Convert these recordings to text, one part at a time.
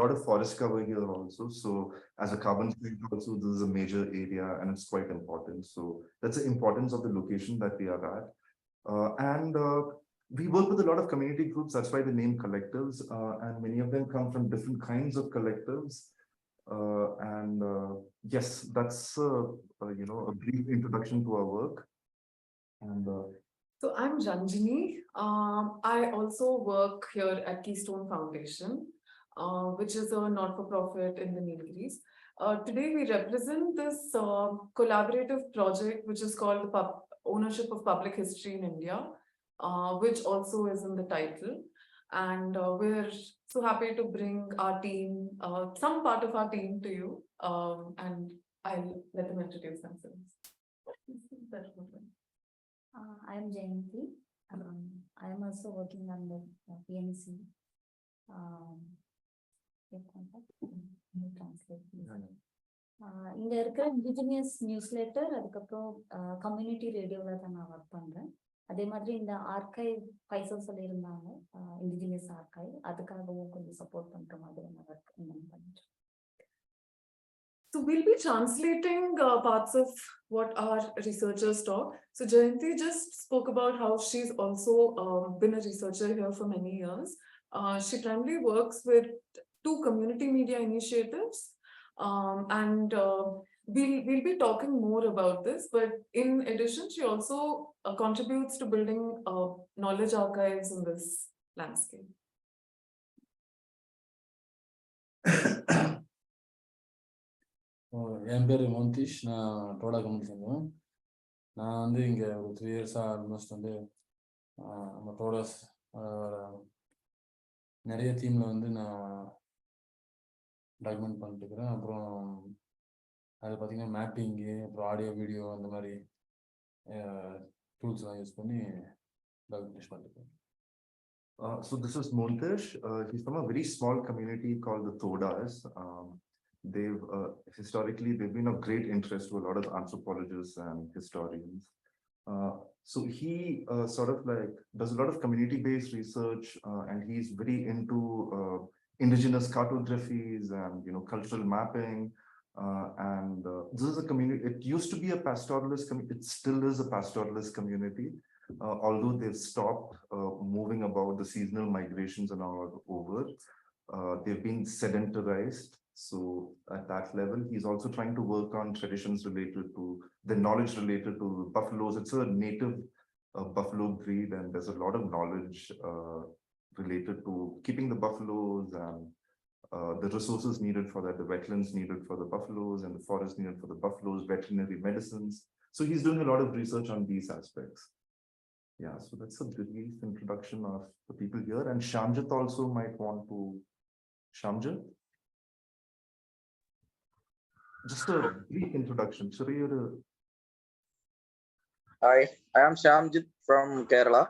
lot of forest cover here also. So as a carbon sink also, this is a major area and it's quite important. So that's the importance of the location that we are at. And we work with a lot of community groups. That's why the name collectives, and many of them come from different kinds of collectives. Yes, that's a brief introduction to our work. And so I'm Ranjini. I also work here at Keystone Foundation, which is a not-for-profit in the Nilgiris. Today we represent this collaborative project, which is called the Ownership of Public History in India, which also is in the title. And we're so happy to bring our team, some part of our team to you, and I'll let them introduce themselves. I am Jayanti. I am also working on the PNC. இங்க இருக்கிற indigenous நியூஸ்லெட்டர், அதுக்கப்புறம் community ரேடியோவில் தான் நான் work பண்ணுறேன். அதே மாதிரி இந்த ஆர்கைவ் பைசல் சொல்லியிருந்தாங்க, இண்டிஜினியஸ் ஆர்கைவ், அதுக்காகவும் கொஞ்சம் சப்போர்ட் பண்ணுற மாதிரி நான் ஒர்க் பண்ணிட்டு. So we'll be translating parts of what our researchers talk. So Jayanti just spoke about how she's also been a researcher here for many years. She primarily works with 2 community media initiatives, and we'll be talking more about this. But in addition, she also contributes to building knowledge archives in this landscape. என் பேர் மோந்திஷ். நான் Toda company சேர்ந்தேன். நான் வந்து இங்கே ஒரு 3 இயர்ஸாக almost வந்து நம்ம டோடாஸ் நிறைய தீமில் வந்து நான் டாக்குமெண்ட் பண்ணிட்டு இருக்கிறேன். அப்புறம் அது பார்த்திங்கன்னா மேப்பிங்கு, அப்புறம் ஆடியோ வீடியோ அந்த மாதிரி டூல்ஸ்லாம் யூஸ் பண்ணி டாக்குமெண்டேஷன் பண்ணிட்டுருக்கேன். So this is Montish. He's from a very small community called the Todas. They've historically they've been of great interest to a lot of anthropologists and historians. So he sort of like does a lot of community-based research, and he's very into indigenous cartographies and cultural mapping. This is a community. It used to be a pastoralist community. It still is a pastoralist community, although they've stopped moving about. The seasonal migrations and all over. They've been sedentarized. So at that level, he's also trying to work on traditions related to the knowledge related to buffaloes. It's a native buffalo breed, and there's a lot of knowledge related to keeping the buffaloes and the resources needed for that, the wetlands needed for the buffaloes and the forest needed for the buffaloes, veterinary medicines. So he's doing a lot of research on these aspects. Yeah, so that's a brief introduction of the people here. And Shamjit also might want to. Shamjit? Just a brief introduction. Hi, I am Shamjit from Kerala.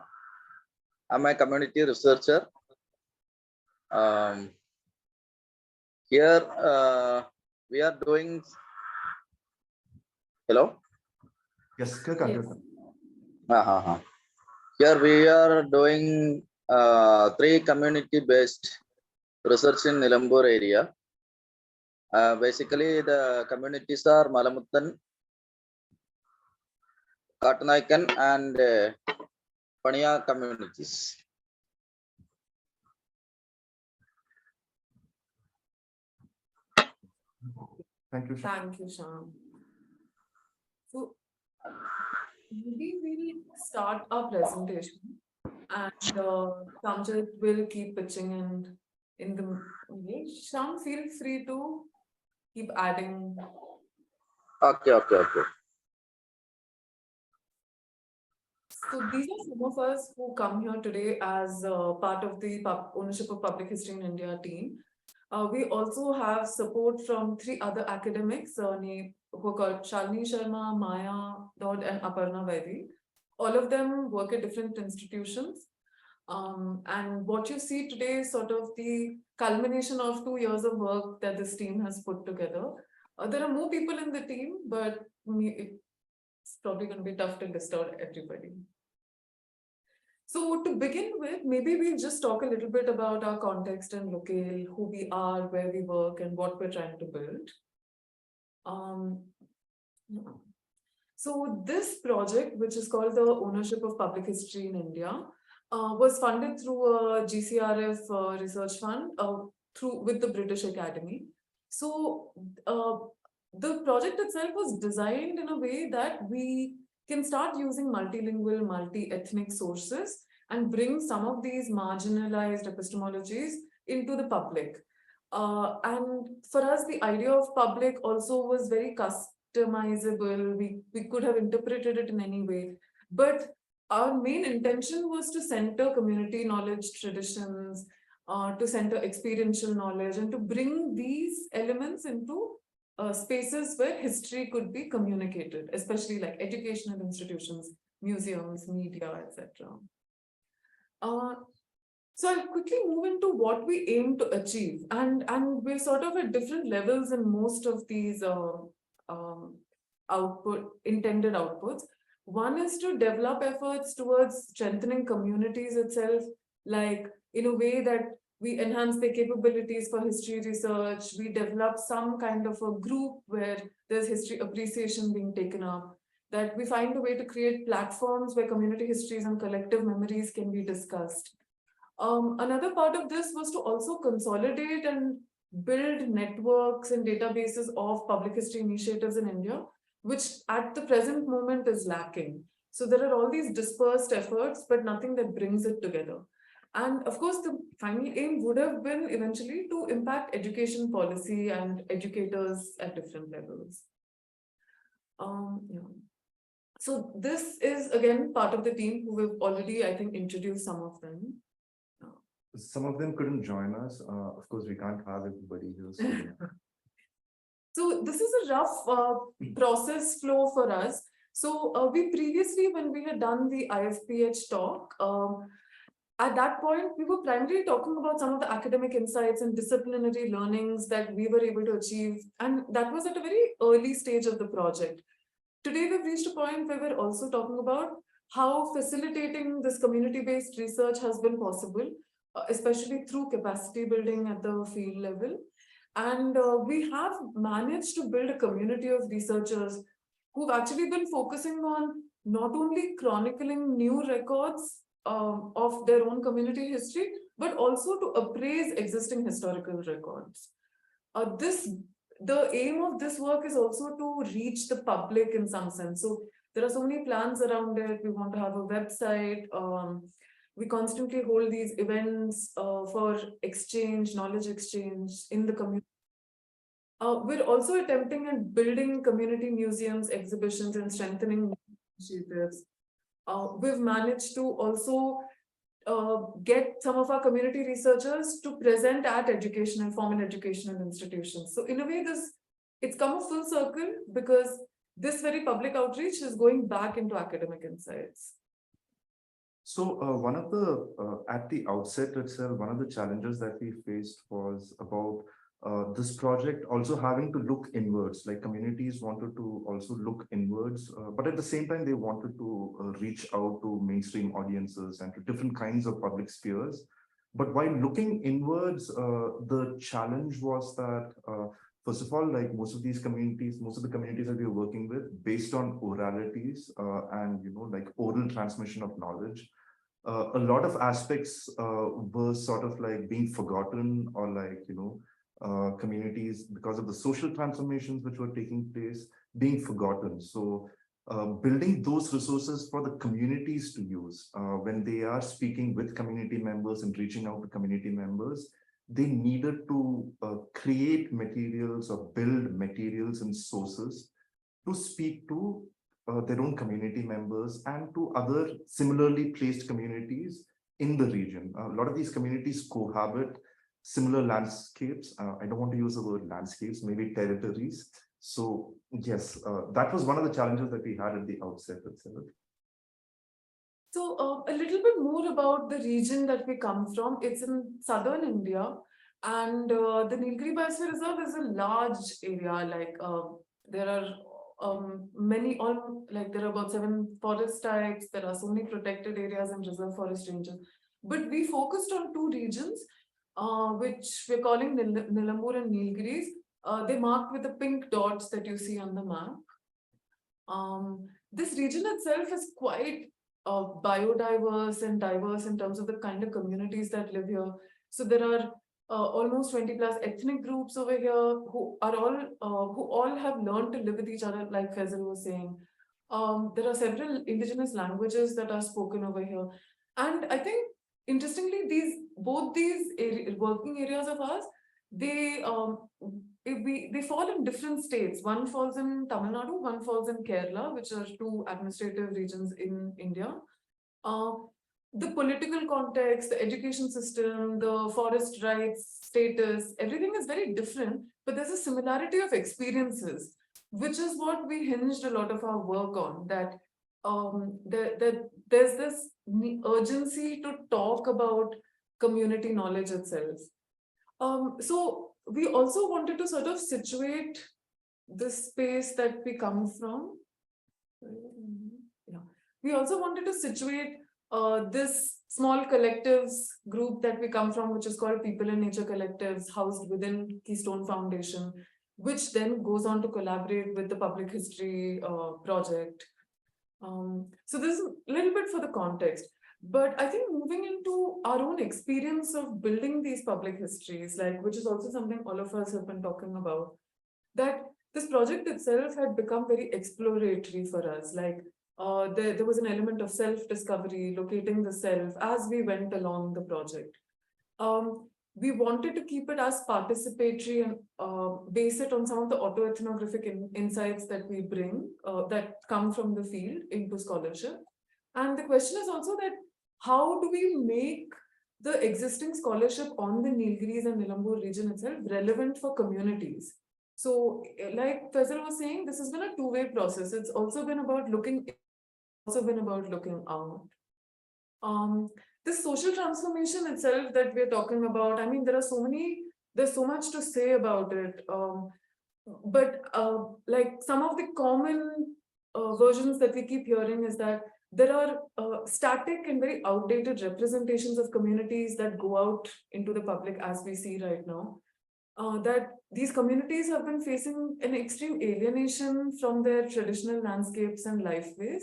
I'm a community researcher. Here we are doing. Hello? Yes, Here we are doing 3 community-based research in Nilambur area. Basically, the communities are Malamuttan, Katanaikan, and Paniya communities. Thank you, Shyam. Thank you, Shyam. So maybe we'll start our presentation, and Shamjit will keep pitching in the way. Shyam, feel free to keep adding. Okay. So these are some of us who come here today as part of the Ownership of Public History in India team. We also have support from 3 other academics who are called Shalini Sharma, Maya Dod, and Aparna Vaidi. All of them work at different institutions. And what you see today is sort of the culmination of 2 years of work that this team has put together. There are more people in the team, but it's probably going to be tough to list out everybody. So to begin with, maybe we'll just talk a little bit about our context and locale, who we are, where we work, and what we're trying to build. Yeah. So this project, which is called the Ownership of Public History in India, was funded through a GCRF research fund with the British Academy. So the project itself was designed in a way that we can start using multilingual, multi-ethnic sources and bring some of these marginalized epistemologies into the public. And for us, the idea of public also was very customizable. We could have interpreted it in any way. But our main intention was to center community knowledge traditions, to center experiential knowledge, and to bring these elements into spaces where history could be communicated, especially like educational institutions, museums, media, etc. So I'll quickly move into what we aim to achieve, and we're sort of at different levels in most of these intended outputs. One is to develop efforts towards strengthening communities itself, like in a way that we enhance their capabilities for history research. We develop some kind of a group where there's history appreciation being taken up, that we find a way to create platforms where community histories and collective memories can be discussed. Another part of this was to also consolidate and build networks and databases of public history initiatives in India, which at the present moment is lacking. So there are all these dispersed efforts, but nothing that brings it together. And of course, the final aim would have been eventually to impact education policy and educators at different levels. Yeah. So this is again part of the team who we've already, I think, introduced some of them. Some of them couldn't join us. Of course, we can't have everybody here. So So this is a rough process flow for us. So we previously, when we had done the IFPH talk, at that point, we were primarily talking about some of the academic insights and disciplinary learnings that we were able to achieve. And that was at a very early stage of the project. Today, we've reached a point where we're also talking about how facilitating this community-based research has been possible, especially through capacity building at the field level. And we have managed to build a community of researchers who've actually been focusing on not only chronicling new records of their own community history, but also to appraise existing historical records. The aim of this work is also to reach the public in some sense. So there are so many plans around it. We want to have a website. We constantly hold these events for exchange, knowledge exchange in the community. We're also attempting at building community museums, exhibitions, and strengthening initiatives. We've managed to also get some of our community researchers to present at formal educational institutions. So in a way, it's come a full circle because this very public outreach is going back into academic insights. So one of the, at the outset itself, one of the challenges that we faced was about this project also having to look inwards, like communities wanted to also look inwards, but at the same time, they wanted to reach out to mainstream audiences and to different kinds of public spheres. But while looking inwards, the challenge was that, first of all, like most of the communities that we are working with, based on oralities and, like oral transmission of knowledge, a lot of aspects were sort of like being forgotten, or like, communities, because of the social transformations which were taking place, being forgotten. So building those resources for the communities to use when they are speaking with community members and reaching out to community members, they needed to create materials or build materials and sources to speak to their own community members and to other similarly placed communities in the region. A lot of these communities cohabit similar landscapes. I don't want to use the word landscapes, maybe territories. So yes, that was one of the challenges that we had at the outset itself. So a little bit more about the region that we come from. It's in southern India, and the Nilgiri Biosphere Reserve is a large area. Like there are there are about 7 forest types, there are so many protected areas and reserve forest ranges. But we focused on 2 regions, which we're calling Nilambur and Nilgiris. They're marked with the pink dots that you see on the map. This region itself is quite biodiverse and diverse in terms of the kind of communities that live here. So there are almost 20 plus ethnic groups over here who all have learned to live with each other, like Faisal was saying. There are several indigenous languages that are spoken over here. And I think, interestingly, both these working areas of ours, they fall in different states. One falls in Tamil Nadu, one falls in Kerala, which are 2 administrative regions in India. The political context, the education system, the forest rights status, everything is very different, but there's a similarity of experiences, which is what we hinged a lot of our work on, that there's this urgency to talk about community knowledge itself. So we also wanted to sort of situate the space that we come from. Yeah. We also wanted to situate this small collectives group that we come from, which is called People in Nature Collectives, housed within Keystone Foundation, which then goes on to collaborate with the Public History project. So this is a little bit for the context. But I think moving into our own experience of building these public histories, which is also something all of us have been talking about, that this project itself had become very exploratory for us. There was an element of self-discovery, locating the self as we went along the project. We wanted to keep it as participatory and base it on some of the autoethnographic insights that we bring, that come from the field into scholarship. And the question is also that how do we make the existing scholarship on the Nilgiris and Nilambur region itself relevant for communities? So like Faisal was saying, this has been a 2-way process. It's also been about looking out. This social transformation itself that we're talking about, I mean, there's so much to say about it. But some of the common versions that we keep hearing is that there are static and very outdated representations of communities that go out into the public as we see right now. That these communities have been facing an extreme alienation from their traditional landscapes and lifeways.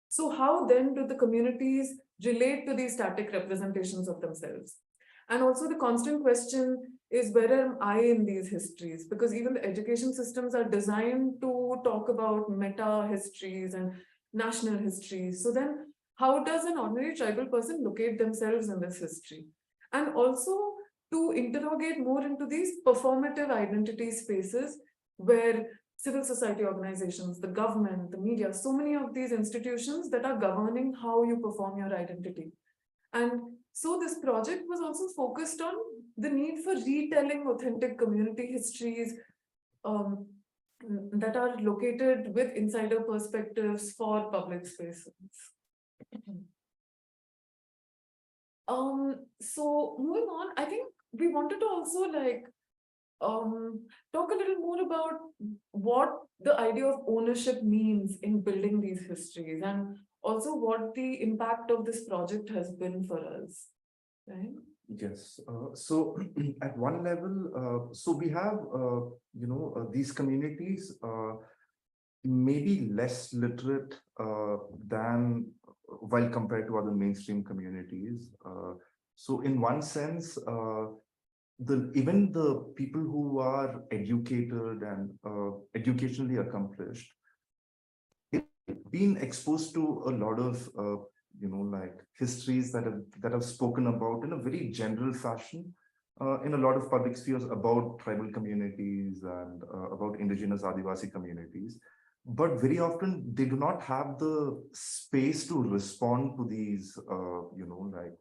So how then do the communities relate to these static representations of themselves? And also the constant question is, where am I in these histories? Because even the education systems are designed to talk about meta histories and national histories. So then how does an ordinary tribal person locate themselves in this history? And also to interrogate more into these performative identity spaces where civil society organizations, the government, the media, so many of these institutions that are governing how you perform your identity. And so this project was also focused on the need for retelling authentic community histories that are located with insider perspectives for public spaces. So moving on, I think we wanted to also talk a little more about what the idea of ownership means in building these histories, and also what the impact of this project has been for us, right? Yes. So at one level, so we have, these communities maybe less literate than while compared to other mainstream communities. So in one sense, even the people who are educated and educationally accomplished, been exposed to a lot of histories that have spoken about in a very general fashion in a lot of public spheres about tribal communities and about indigenous Adivasi communities. But very often they do not have the space to respond to these,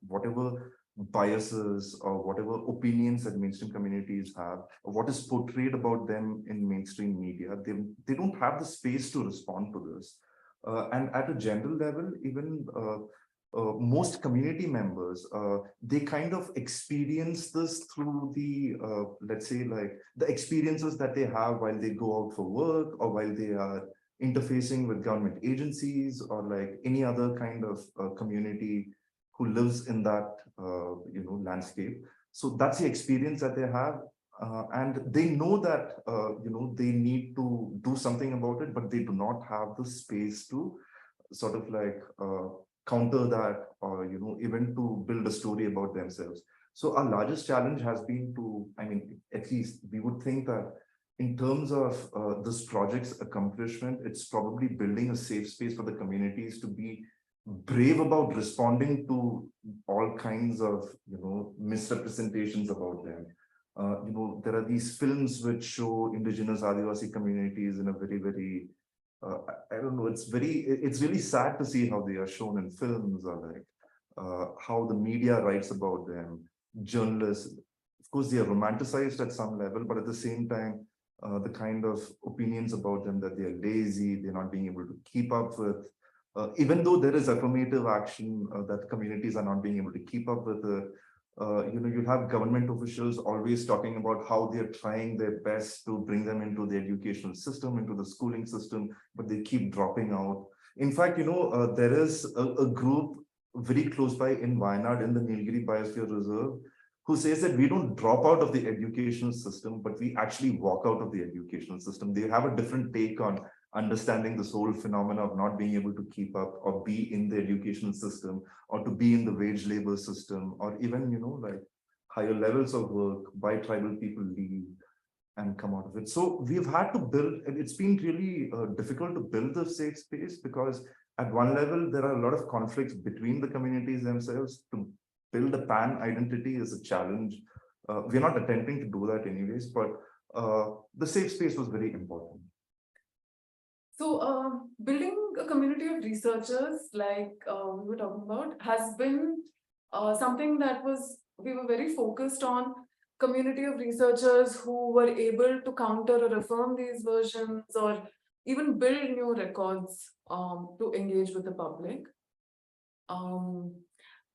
whatever biases or whatever opinions that mainstream communities have, or what is portrayed about them in mainstream media. They don't have the space to respond to this. And at a general level, even most community members, they kind of experience this through the, let's say, the experiences that they have while they go out for work or while they are interfacing with government agencies or like any other kind of community who lives in that landscape. So that's the experience that they have, and they know that they need to do something about it, but they do not have the space to sort of like counter that, or even to build a story about themselves. So our largest challenge has been to, I mean, at least we would think that in terms of this project's accomplishment, it's probably building a safe space for the communities to be brave about responding to all kinds of misrepresentations about them. There are these films which show indigenous Adivasi communities in a very, very I don't know, it's really sad to see how they are shown in films, or like how the media writes about them. Journalists, of course, they are romanticized at some level, but at the same time, the kind of opinions about them, that they are lazy, they're not being able to keep up with, even though there is affirmative action, that communities are not being able to keep up with it. You have government officials always talking about how they're trying their best to bring them into the educational system, into the schooling system, but they keep dropping out. In fact, there is a group very close by in Wayanad, in the Nilgiri Biosphere Reserve, who says that we don't drop out of the educational system, but we actually walk out of the educational system. They have a different take on understanding this whole phenomena of not being able to keep up or be in the educational system, or to be in the wage labor system, or even, like higher levels of work by tribal people leave and come out of it. So we've had to build, and it's been really difficult to build the safe space, because at one level, there are a lot of conflicts between the communities themselves. To build a pan identity is a challenge. We're not attempting to do that anyways, but the safe space was very important. So building a community of researchers, like we were talking about, has been something that we were very focused on. Community of researchers who were able to counter or affirm these versions, or even build new records to engage with the public.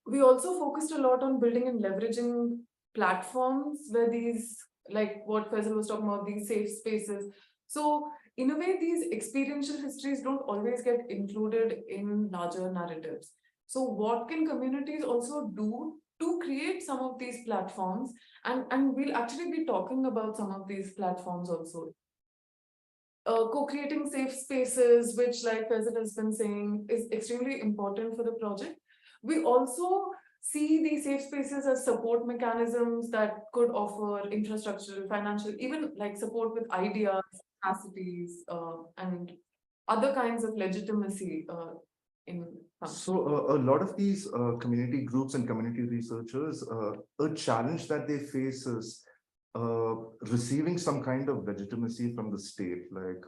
We also focused a lot on building and leveraging platforms where these, like what Faisal was talking about, these safe spaces. So in a way, these experiential histories don't always get included in larger narratives. So what can communities also do to create some of these platforms? And we'll actually be talking about some of these platforms also. Co-creating safe spaces, which, like Faisal has been saying, is extremely important for the project. We also see these safe spaces as support mechanisms that could offer infrastructural, financial, even like support with ideas, capacities, and other kinds of legitimacy in function. So a lot of these community groups and community researchers, a challenge that they face is receiving some kind of legitimacy from the state. Like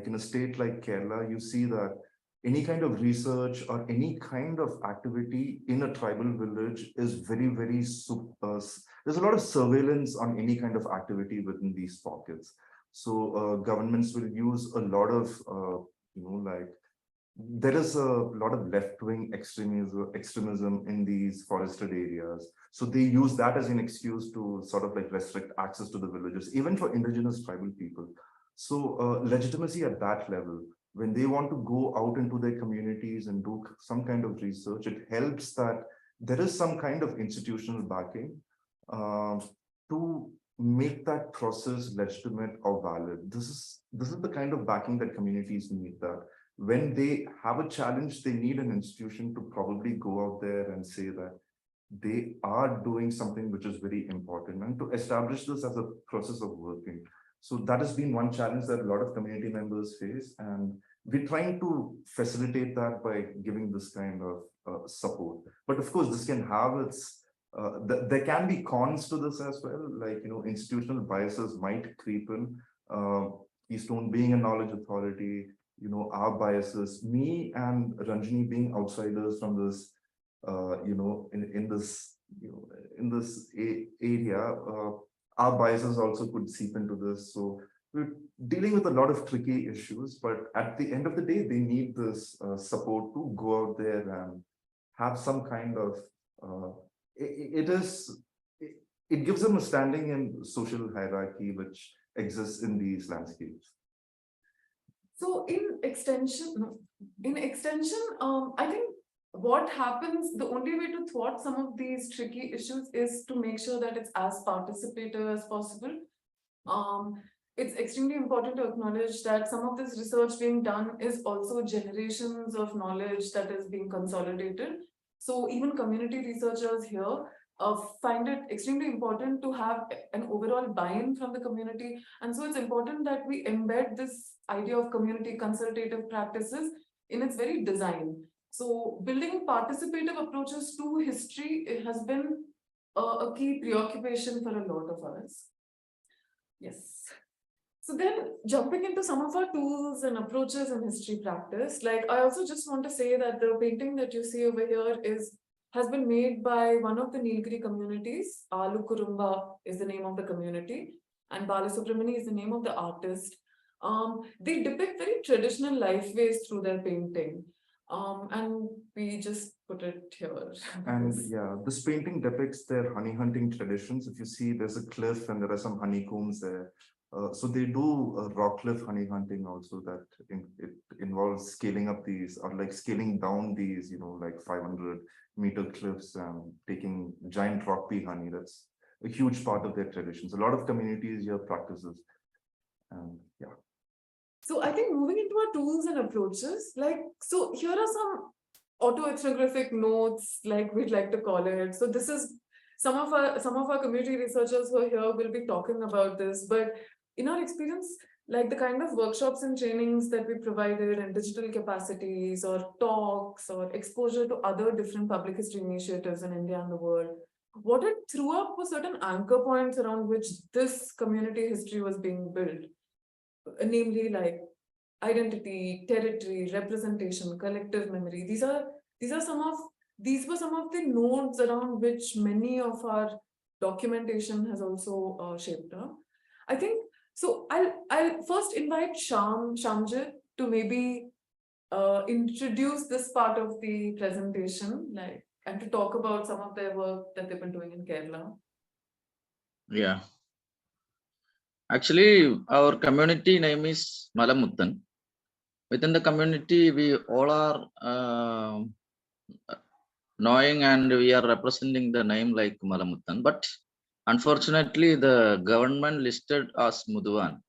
in a state like Kerala, you see that any kind of research or any kind of activity in a tribal village is very, very, there's a lot of surveillance on any kind of activity within these pockets. So governments will use a lot of, there is a lot of left-wing extremism in these forested areas. So they use that as an excuse to sort of like restrict access to the villages, even for indigenous tribal people. So legitimacy at that level, when they want to go out into their communities and do some kind of research, it helps that there is some kind of institutional backing to make that process legitimate or valid. This is the kind of backing that communities need, that when they have a challenge, they need an institution to probably go out there and say that they are doing something which is very important, and to establish this as a process of working. So that has been one challenge that a lot of community members face, and we're trying to facilitate that by giving this kind of support. But of course, this can have its, there can be cons to this as well, like, institutional biases might creep in. Keystone being a knowledge authority, our biases, me and Ranjini being outsiders from this, in this area, our biases also could seep into this. So we're dealing with a lot of tricky issues, but at the end of the day, they need this support to go out there and have some kind of, it gives them a standing in social hierarchy which exists in these landscapes. So in extension, I think what happens, the only way to thwart some of these tricky issues is to make sure that it's as participative as possible. It's extremely important to acknowledge that some of this research being done is also generations of knowledge that is being consolidated. So even community researchers here find it extremely important to have an overall buy-in from the community. And so it's important that we embed this idea of community consultative practices in its very design. So building participative approaches to history, it has been a key preoccupation for a lot of us. Yes. So then jumping into some of our tools and approaches in history practice, like I also just want to say that the painting that you see over here has been made by one of the Nilgiri communities. Alu Kurumba is the name of the community, and Balasubramani is the name of the artist. They depict very traditional lifeways through their painting. And we just put it here. And yeah, this painting depicts their honey hunting traditions. If you see, there's a cliff and there are some honeycombs there. So they do rock cliff honey hunting also, that it involves scaling up these, or like scaling down these, like 500-meter cliffs and taking giant rock bee honey. That's a huge part of their traditions. A lot of communities here practices. And yeah. So I think moving into our tools and approaches, so here are some autoethnographic notes, like we'd like to call it. So this is some of our community researchers who are here will be talking about this, but in our experience, like the kind of workshops and trainings that we provided and digital capacities or talks or exposure to other different public history initiatives in India and the world, what it threw up was certain anchor points around which this community history was being built. Namely, like identity, territory, representation, collective memory. These were some of the nodes around which many of our documentation has also shaped up. I think so. I'll first invite Shamjit to maybe introduce this part of the presentation, and to talk about some of their work that they've been doing in Kerala. Yeah. Actually, our community name is Malamuttan. Within the community, we all are knowing and we are representing the name like Malamuttan. But unfortunately, the government listed us Muduvan.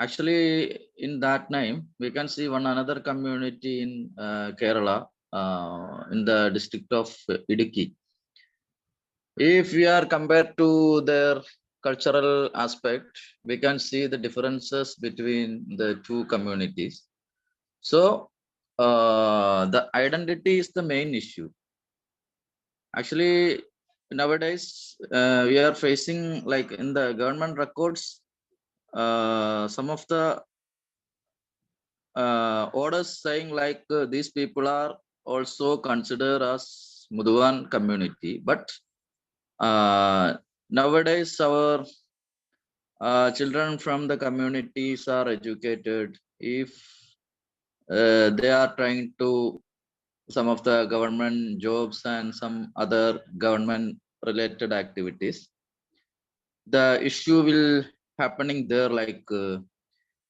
Actually, in that name, we can see one another community in Kerala, in the district of Idukki. If we are compared to their cultural aspect, we can see the differences between the two communities. So the identity is the main issue. Actually, nowadays we are facing, like in the government records, some of the orders saying like these people are also considered as Muduvan community, but nowadays our children from the communities are educated. If they are trying to some of the government jobs and some other government related activities, the issue will happening there, like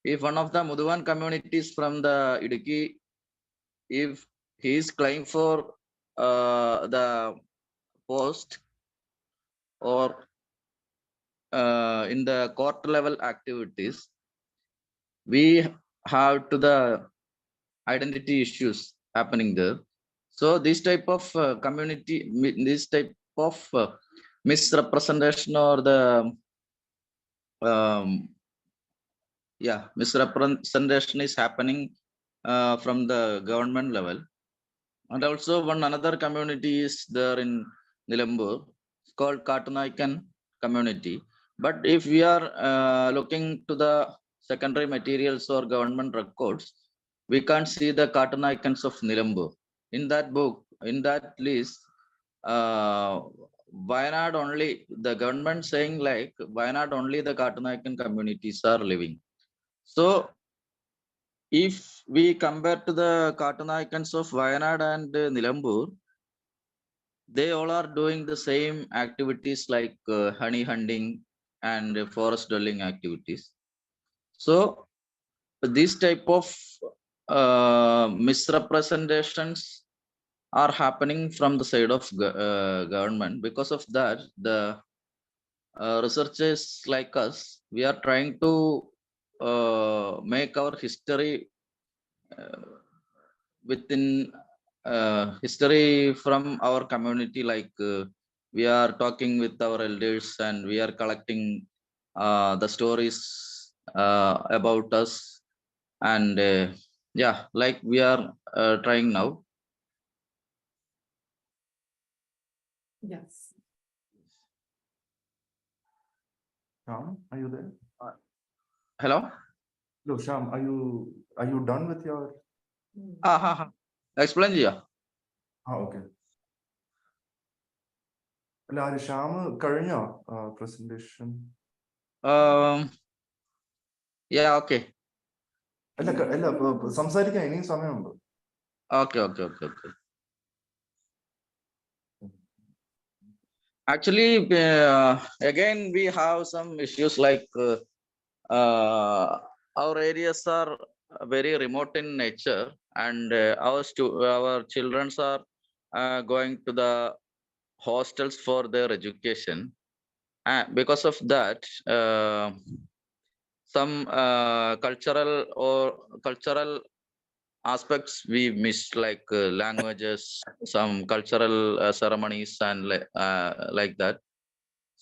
if one of the Muduvan communities from the Idukki, if he is claiming for the post or in the court level activities, we have to the identity issues happening there. So this type of community, this type of misrepresentation or the misrepresentation is happening from the government level. And also one another community is there in Nilambur, it's called Katunaikan community. But if we are looking to the secondary materials or government records, we can't see the Katunaikans of Nilambur. In that book, in that list, Wayanad only, the government saying like Wayanad only the Katunaikan communities are living. So if we compare to the Katunaikans of Wayanad and Nilambur, they all are doing the same activities like honey hunting and forest dwelling activities. So these type of misrepresentations are happening from the side of government. Because of that, the researchers like us, we are trying to make our history within history from our community. Like we are talking with our elders and we are collecting the stories about us, and yeah, like we are trying now. Yes. Sham, are you there? Hello. No, Sham, are you done with your? Explain, yeah. Okay. അല്ല ആര് ശ്യാം കഴിഞ്ഞോ presentation? Yeah, okay. അല്ല സംസാരിക്കാൻ ഇനിയും സമയമുണ്ട്. Okay. Actually, again, we have some issues like our areas are very remote in nature, and our children are going to the hostels for their education. Because of that, some cultural aspects we missed, like languages, some cultural ceremonies, and like that.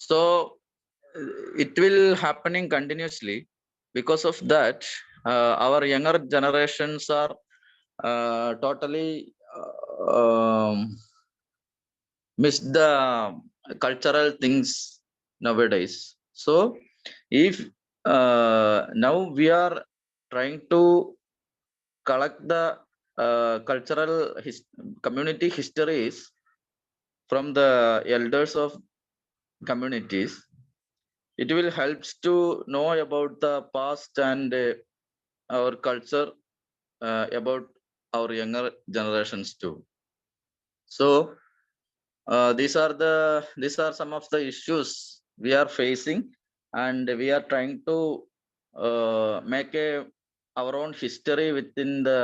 So it will happening continuously. Because of that, our younger generations are totally miss the cultural things nowadays. So if now we are trying to collect the cultural community histories from the elders of communities, it will helps to know about the past and our culture about our younger generations too. So these are some of the issues we are facing, and we are trying to make our own history within the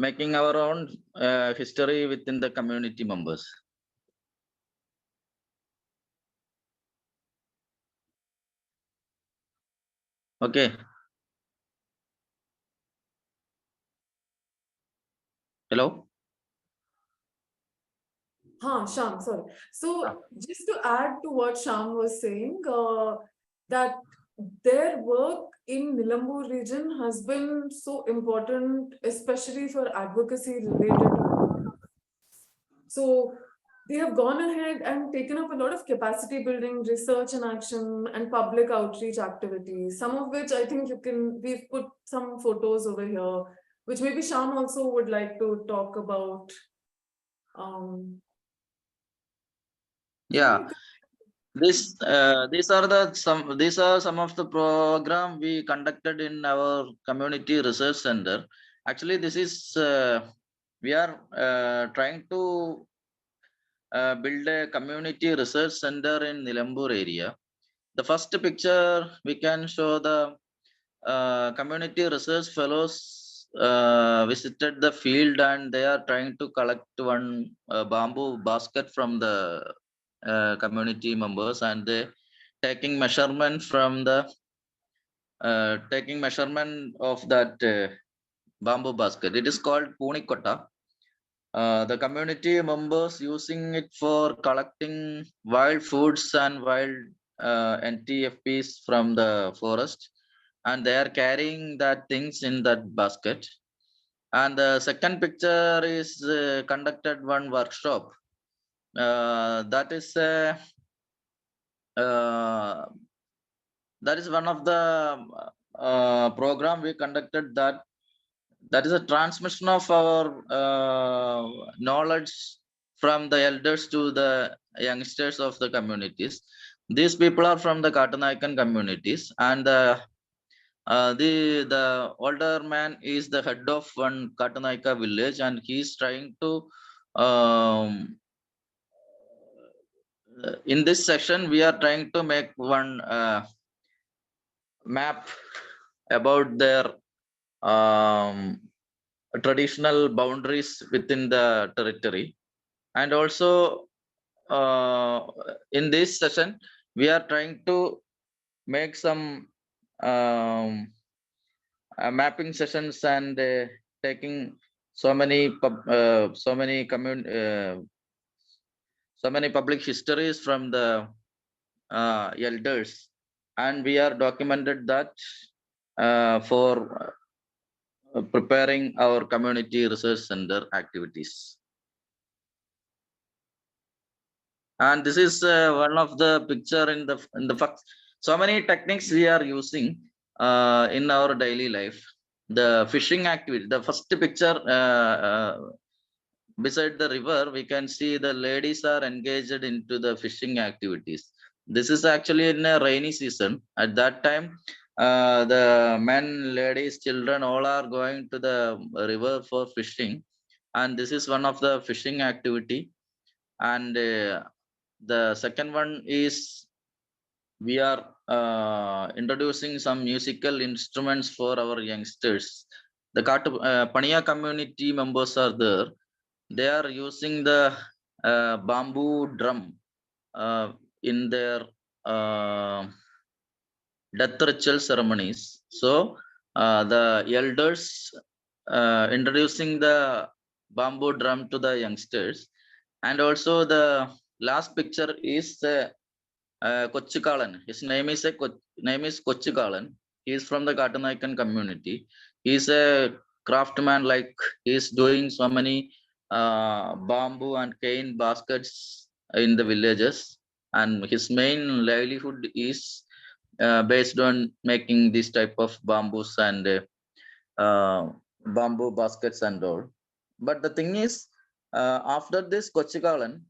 making our own history within the community members. Okay. Hello. Sham, sorry. So just to add to what Sham was saying, that their work in Nilambur region has been so important, especially for advocacy related. So they have gone ahead and taken up a lot of capacity building, research and action, and public outreach activities, some of which I think we've put some photos over here, which maybe Sham also would like to talk about. Yeah, these are some of the program we conducted in our community research center. Actually, this is we are trying to build a community research center in Nilambur area. The first picture we can show the community research fellows visited the field, and they are trying to collect one bamboo basket from the community members, and they taking measurement from the taking measurement of that bamboo basket. It is called Punikotta. The community members using it for collecting wild foods and wild NTFPs from the forest, and they are carrying that things in that basket. And the second picture is conducted one workshop. That is one of the program we conducted, that is a transmission of our knowledge from the elders to the youngsters of the communities. These people are from the Katanaikan communities, and the older man is the head of one Katanaika village, and he is trying to in this session we are trying to make one map about their traditional boundaries within the territory. And also in this session, we are trying to make some mapping sessions and taking so many so many public histories from the elders, and we are documented that for preparing our community research center activities. And this is one of the picture in the fact. So many techniques we are using in our daily life. The fishing activity, the first picture beside the river, we can see the ladies are engaged into the fishing activities. This is actually in a rainy season. At that time, the men, ladies, children, all are going to the river for fishing. And this is one of the fishing activity. And the second one is we are introducing some musical instruments for our youngsters. The Paniya community members are there. They are using the bamboo drum in their death ritual ceremonies. So the elders introducing the bamboo drum to the youngsters. And also the last picture is Kochikalan. His name is Kochikalan. He is from the Katanaikan community. He is a craftsman, like he is doing so many bamboo and cane baskets in the villages, and his main livelihood is based on making this type of bamboos and bamboo baskets and all. But the thing is, after this Kochikalan,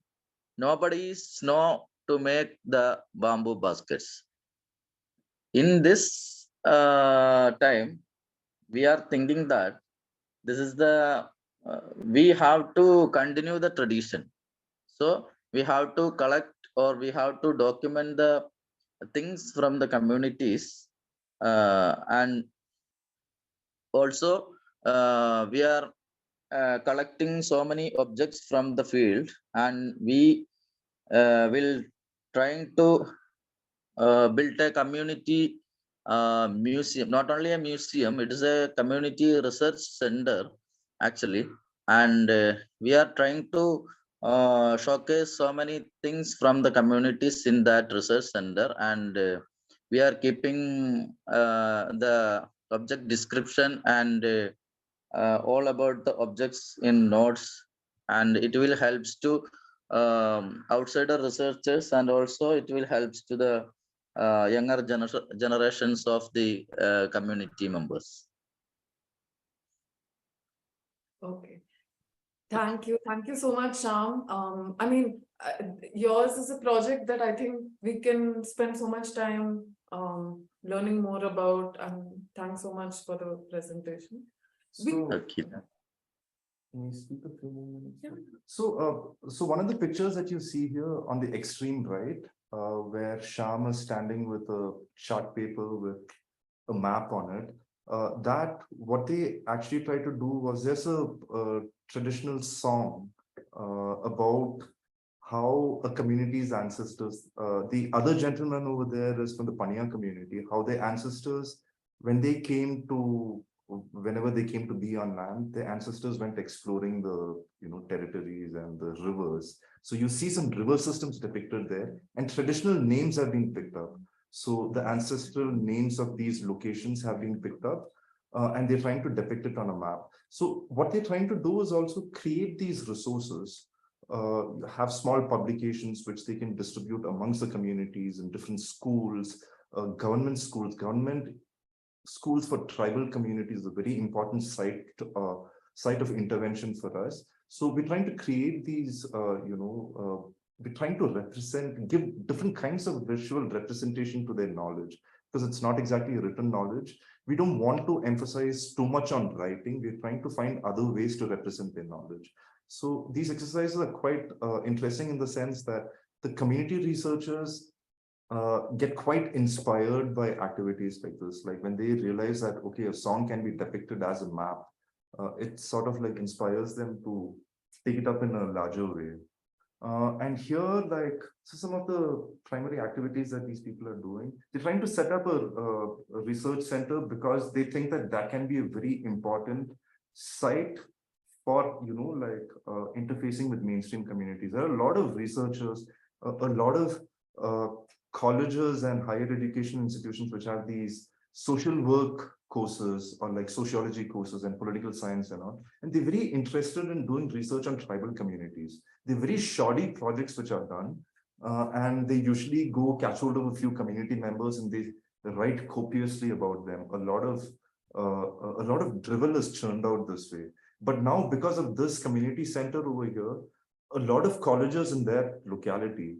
nobody know to make the bamboo baskets. In this time, we are thinking that this is the we have to continue the tradition. So we have to collect, or we have to document the things from the communities, and also we are collecting so many objects from the field, and we will trying to build a community museum. Not only a museum, it is a community research center actually. And we are trying to showcase so many things from the communities in that research center. And we are keeping the object description and all about the objects in notes, and it will helps to outsider researchers, and also it will helps to the younger generations of the community members. Okay. Thank you. Thank you so much, Sham. I mean, yours is a project that I think we can spend so much time learning more about. And thanks so much for the presentation. So, Okay. can you speak a few more minutes? Yeah. So one of the pictures that you see here on the extreme right, where Sham is standing with a chart paper with a map on it, that what they actually tried to do was there's a traditional song about how a community's ancestors, the other gentleman over there is from the Paniya community, how their ancestors, when they came to, whenever they came to be on land, their ancestors went exploring the territories and the rivers. So you see some river systems depicted there, and traditional names have been picked up. So the ancestral names of these locations have been picked up, and they're trying to depict it on a map. So what they're trying to do is also create these resources, have small publications which they can distribute amongst the communities in different schools, government schools for tribal communities, a very important site of intervention for us. So we're trying to create these, we're trying to give different kinds of visual representation to their knowledge, because it's not exactly written knowledge. We don't want to emphasize too much on writing. We're trying to find other ways to represent their knowledge. So these exercises are quite interesting in the sense that the community researchers get quite inspired by activities like this. Like when they realize that, okay, a song can be depicted as a map, it sort of like inspires them to take it up in a larger way. And here, like, so some of the primary activities that these people are doing, they're trying to set up a research center because they think that that can be a very important site for, interfacing with mainstream communities. There are a lot of researchers, a lot of colleges and higher education institutions which have these social work courses or like sociology courses and political science and all. And they're very interested in doing research on tribal communities. They're very shoddy projects which are done. And they usually go catch hold of a few community members and they write copiously about them. A lot of drivel is churned out this way. But now, because of this community center over here, a lot of colleges in their locality,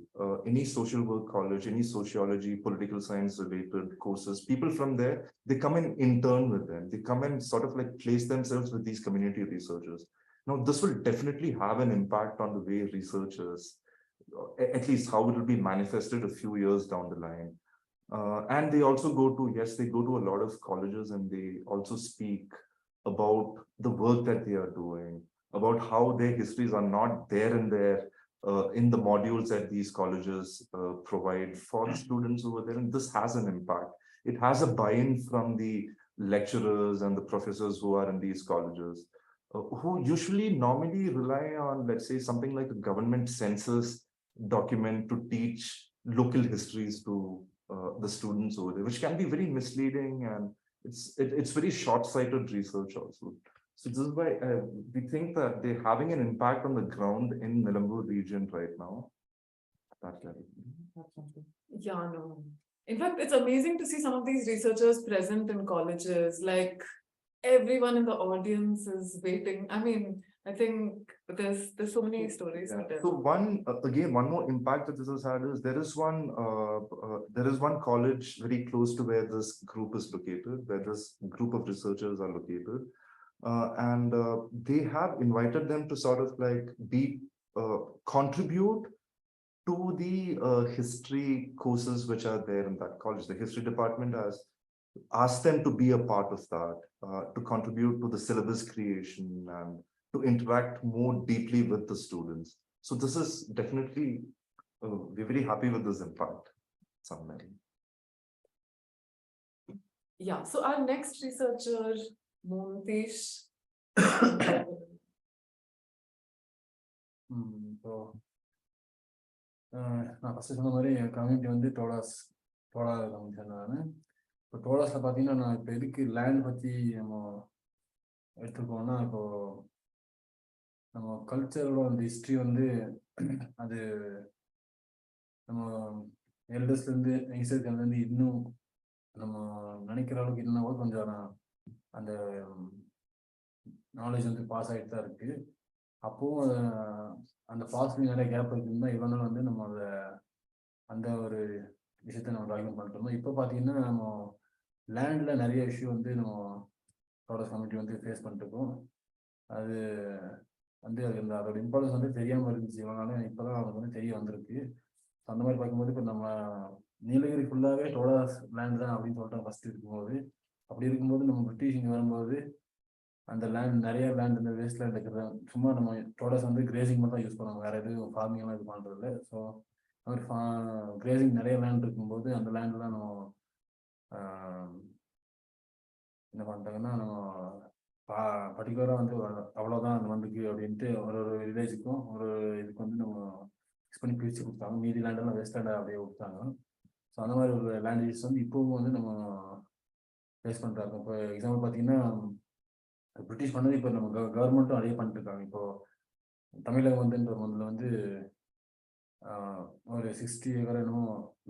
any social work college, any sociology, political science related courses, people from there, they come and intern with them. They come and sort of like place themselves with these community researchers. Now, this will definitely have an impact on the way researchers, at least how it will be manifested a few years down the line. And they also go to, yes, they go to a lot of colleges and they also speak about the work that they are doing, about how their histories are not there in the modules that these colleges provide for students over there. And this has an impact. It has a buy-in from the lecturers and the professors who are in these colleges, who usually normally rely on, let's say, something like a government census document to teach local histories to the students over there, which can be very misleading, and it's very short-sighted research also. So this is why we think that they're having an impact on the ground in Nilambur region right now. Yeah, no. In fact, it's amazing to see some of these researchers present in colleges. Like everyone in the audience is waiting. I mean, I think there's so many stories to tell. So one more impact that this has had is there is one college very close to where this group is located, where this group of researchers are located. And they have invited them to sort of like contribute to the history courses which are there in that college. The history department has asked them to be a part of that, to contribute to the syllabus creation and to interact more deeply with the students. So this is definitely, we're very happy with this impact. Yeah, so our next researcher, Montesh. இப்போ நான் first சொன்ன மாதிரி என் community வந்து Toda community நான் இப்போ டோடாஸில் பார்த்தீங்கன்னா நான் இப்போ எதுக்கு லேண்ட் பற்றி நம்ம எடுத்துருக்கோம்னா இப்போ நம்ம கல்ச்சரோட அந்த ஹிஸ்ட்ரி வந்து அது நம்ம எல்டர்ஸ்லேருந்து யங்ஸ்டர்ஸ்லேருந்து இன்னும் நம்ம நினைக்கிற அளவுக்கு இல்லைன்னா கூட கொஞ்சம் அந்த நாலேஜ் வந்து பாஸ் ஆகிட்டு தான் இருக்குது. அப்போவும் அந்த பாஸ்லேயும் நிறைய கேப் இருக்குதுன்னா இவ்வளோ நாள் வந்து நம்ம அந்த ஒரு விஷயத்த நம்ம டாக்குமெண்ட் பண்ணிட்டு இப்போ பார்த்தீங்கன்னா நம்ம லேண்டில் நிறைய இஷ்யூ வந்து நம்ம ப்ராடக்ட் கமிட்டி வந்து ஃபேஸ் பண்ணிட்டுருக்கோம். அது வந்து அதோட இம்பார்ட்டன்ஸ் வந்து தெரியாமல் இருந்துச்சு இவ்வளோ நாள். இப்போ தான் அவங்களுக்கு வந்து தெரிய வந்திருக்கு. ஸோ அந்த மாதிரி பார்க்கும்போது இப்போ நம்ம நீலகிரி ஃபுல்லாகவே டோடாஸ் லேண்ட் தான் அப்படின்னு சொல்லிட்டு ஃபஸ்ட்டு இருக்கும்போது, அப்படி இருக்கும்போது நம்ம பிரிட்டிஷ் இங்கே வரும்போது அந்த லேண்ட் நிறைய லேண்ட் இந்த வேஸ்ட் லேண்ட் இருக்கிறது சும்மா நம்ம டோடாஸ் வந்து கிரேசிங் மட்டும் தான் யூஸ் பண்ணுவாங்க, வேறு எதுவும் ஃபார்மிங்லாம் இது பண்ணுறது இல்லை. ஸோ அது கிரேசிங் நிறைய லேண்ட் இருக்கும்போது அந்த லேண்ட்லாம் நம்ம என்ன பண்ணிட்டாங்கன்னா நம்ம பர்டிகுலராக வந்து அவ்வளோதான் அந்த வந்துக்கு அப்படின்ட்டு ஒரு வில்லேஜுக்கும் ஒரு இதுக்கு வந்து நம்ம ஃபிக்ஸ் பண்ணி பிரித்து கொடுத்தாங்க. மீதி லேண்டெல்லாம் வேஸ்ட் லேண்டாக அப்படியே கொடுத்தாங்க. ஸோ அந்த மாதிரி ஒரு லேண்ட் யூஸ் வந்து இப்போவும் வந்து நம்ம ஃபேஸ் பண்ணுறாங்க. இப்போ எக்ஸாம்பிள் பார்த்தீங்கன்னா பிரிட்டிஷ் பண்ணது இப்போ நம்ம கவர்மெண்ட்டும் அதே பண்ணிட்டு இருக்காங்க. இப்போ தமிழகம் வந்து ஒரு 60 ஏக்கர் என்னமோ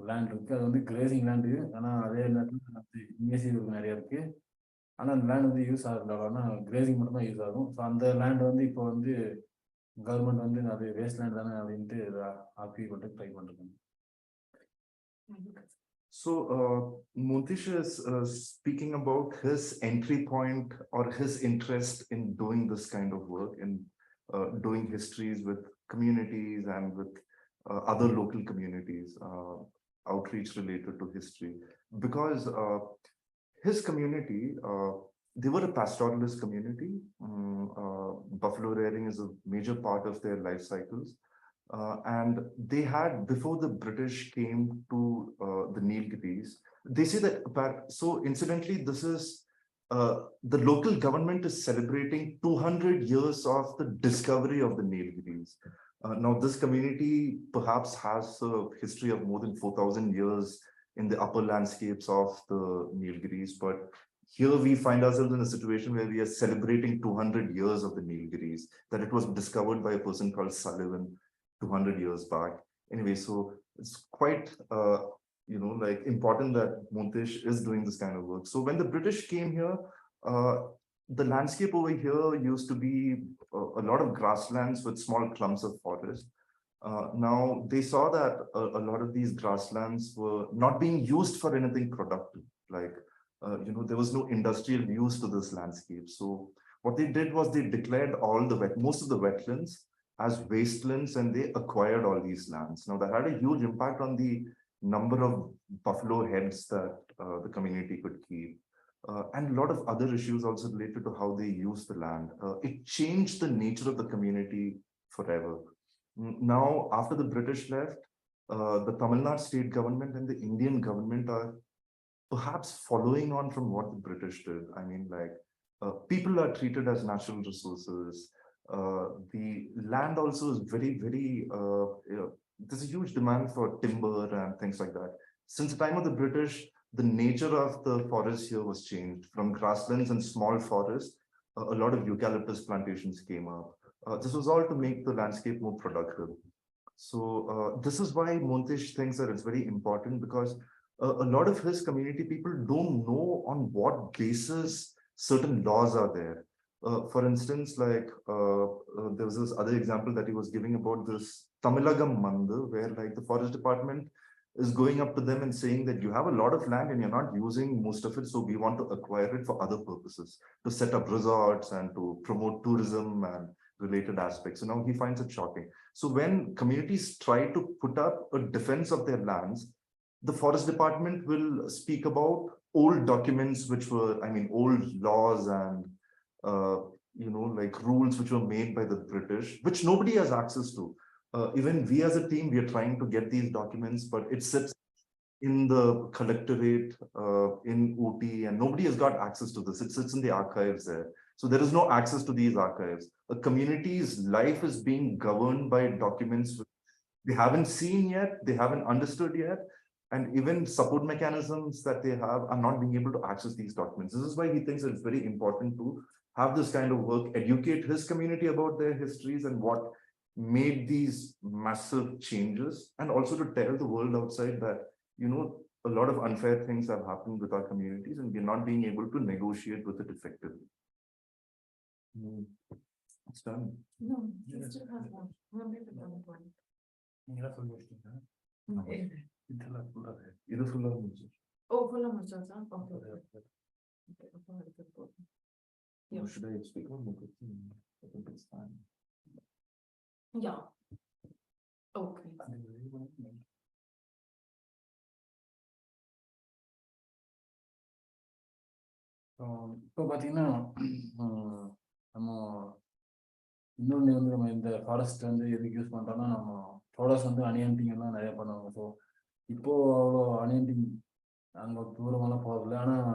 லேண்ட் இருக்குது. அது வந்து கிரேசிங் லேண்டு, ஆனால் அதே நேரத்தில் இங்கேசி நிறைய இருக்குது. ஆனால் அந்த லேண்ட் வந்து யூஸ் ஆகுறதால ஆனால் கிரேசிங் மட்டும் தான் யூஸ் ஆகும். ஸோ அந்த லேண்ட் வந்து இப்போ வந்து கவர்மெண்ட் வந்து அது வேஸ்ட் லேண்ட் தானே அப்படின்ட்டு ஆக்கி கொண்டு ட்ரை பண்ணிருக்காங்க. So Montesh is speaking about his entry point or his interest in doing this kind of work, in doing histories with communities and with other local communities. outreach related to history because his community, they were a pastoralist community. Buffalo rearing is a major part of their life cycles. And they had, before the British came to the Nilgiris, they say that, so incidentally, this is, the local government is celebrating 200 years of the discovery of the Nilgiris. Now, this community perhaps has a history of more than 4,000 years in the upper landscapes of the Nilgiris, but here we find ourselves in a situation where we are celebrating 200 years of the Nilgiris, that it was discovered by a person called Sullivan 200 years back. Anyway, so it's quite, like important that Montesh is doing this kind of work. So when the British came here, the landscape over here used to be a lot of grasslands with small clumps of forest. Now they saw that a lot of these grasslands were not being used for anything productive. Like, there was no industrial use to this landscape. So what they did was they declared most of the wetlands as wastelands, and they acquired all these lands. Now that had a huge impact on the number of buffalo heads that the community could keep. And a lot of other issues also related to how they use the land. It changed the nature of the community forever. Now, after the British left, the Tamil Nadu state government and the Indian government are perhaps following on from what the British did. I mean, like, people are treated as natural resources. The land also is very, very, there's a huge demand for timber and things like that. Since the time of the British, the nature of the forest here was changed. From grasslands and small forests, a lot of eucalyptus plantations came up. This was all to make the landscape more productive. So this is why Montesh thinks that it's very important, because a lot of his community people don't know on what basis certain laws are there. For instance, like there was this other example that he was giving about this Tamilagam Mandir, where like the forest department is going up to them and saying that you have a lot of land and you're not using most of it, so we want to acquire it for other purposes, to set up resorts and to promote tourism and related aspects. So now he finds it shocking. So when communities try to put up a defense of their lands, the forest department will speak about old documents, which were, I mean, old laws and like rules which were made by the British, which nobody has access to. Even we as a team, we are trying to get these documents, but it sits in the collectorate in Ooty, and nobody has got access to this. It sits in the archives there. So there is no access to these archives. A community's life is being governed by documents they haven't seen yet, they haven't understood yet, and even support mechanisms that they have are not being able to access these documents. This is why he thinks it's very important to have this kind of work, educate his community about their histories and what made these massive changes, and also to tell the world outside that, a lot of unfair things have happened with our communities and we're not being able to negotiate with it effectively. It's done. No, he still has one. One. Either full or Oh, full of muchachas. Okay. Yeah. should I speak on it? I think it's fine. Yeah. Okay. இப்போ பார்த்தீங்கன்னா நம்ம இன்னொன்று வந்து நம்ம இந்த forest வந்து எதுக்கு use பண்ணுறோம்னா, நம்ம ஃபாரஸ்ட் வந்து அனியன்டிங் எல்லாம் நிறைய பண்ணுவாங்க. ஸோ இப்போ அவ்வளோ அனியன்டிங் அங்கே தூரமெல்லாம் போகிறதில்ல. ஆனால்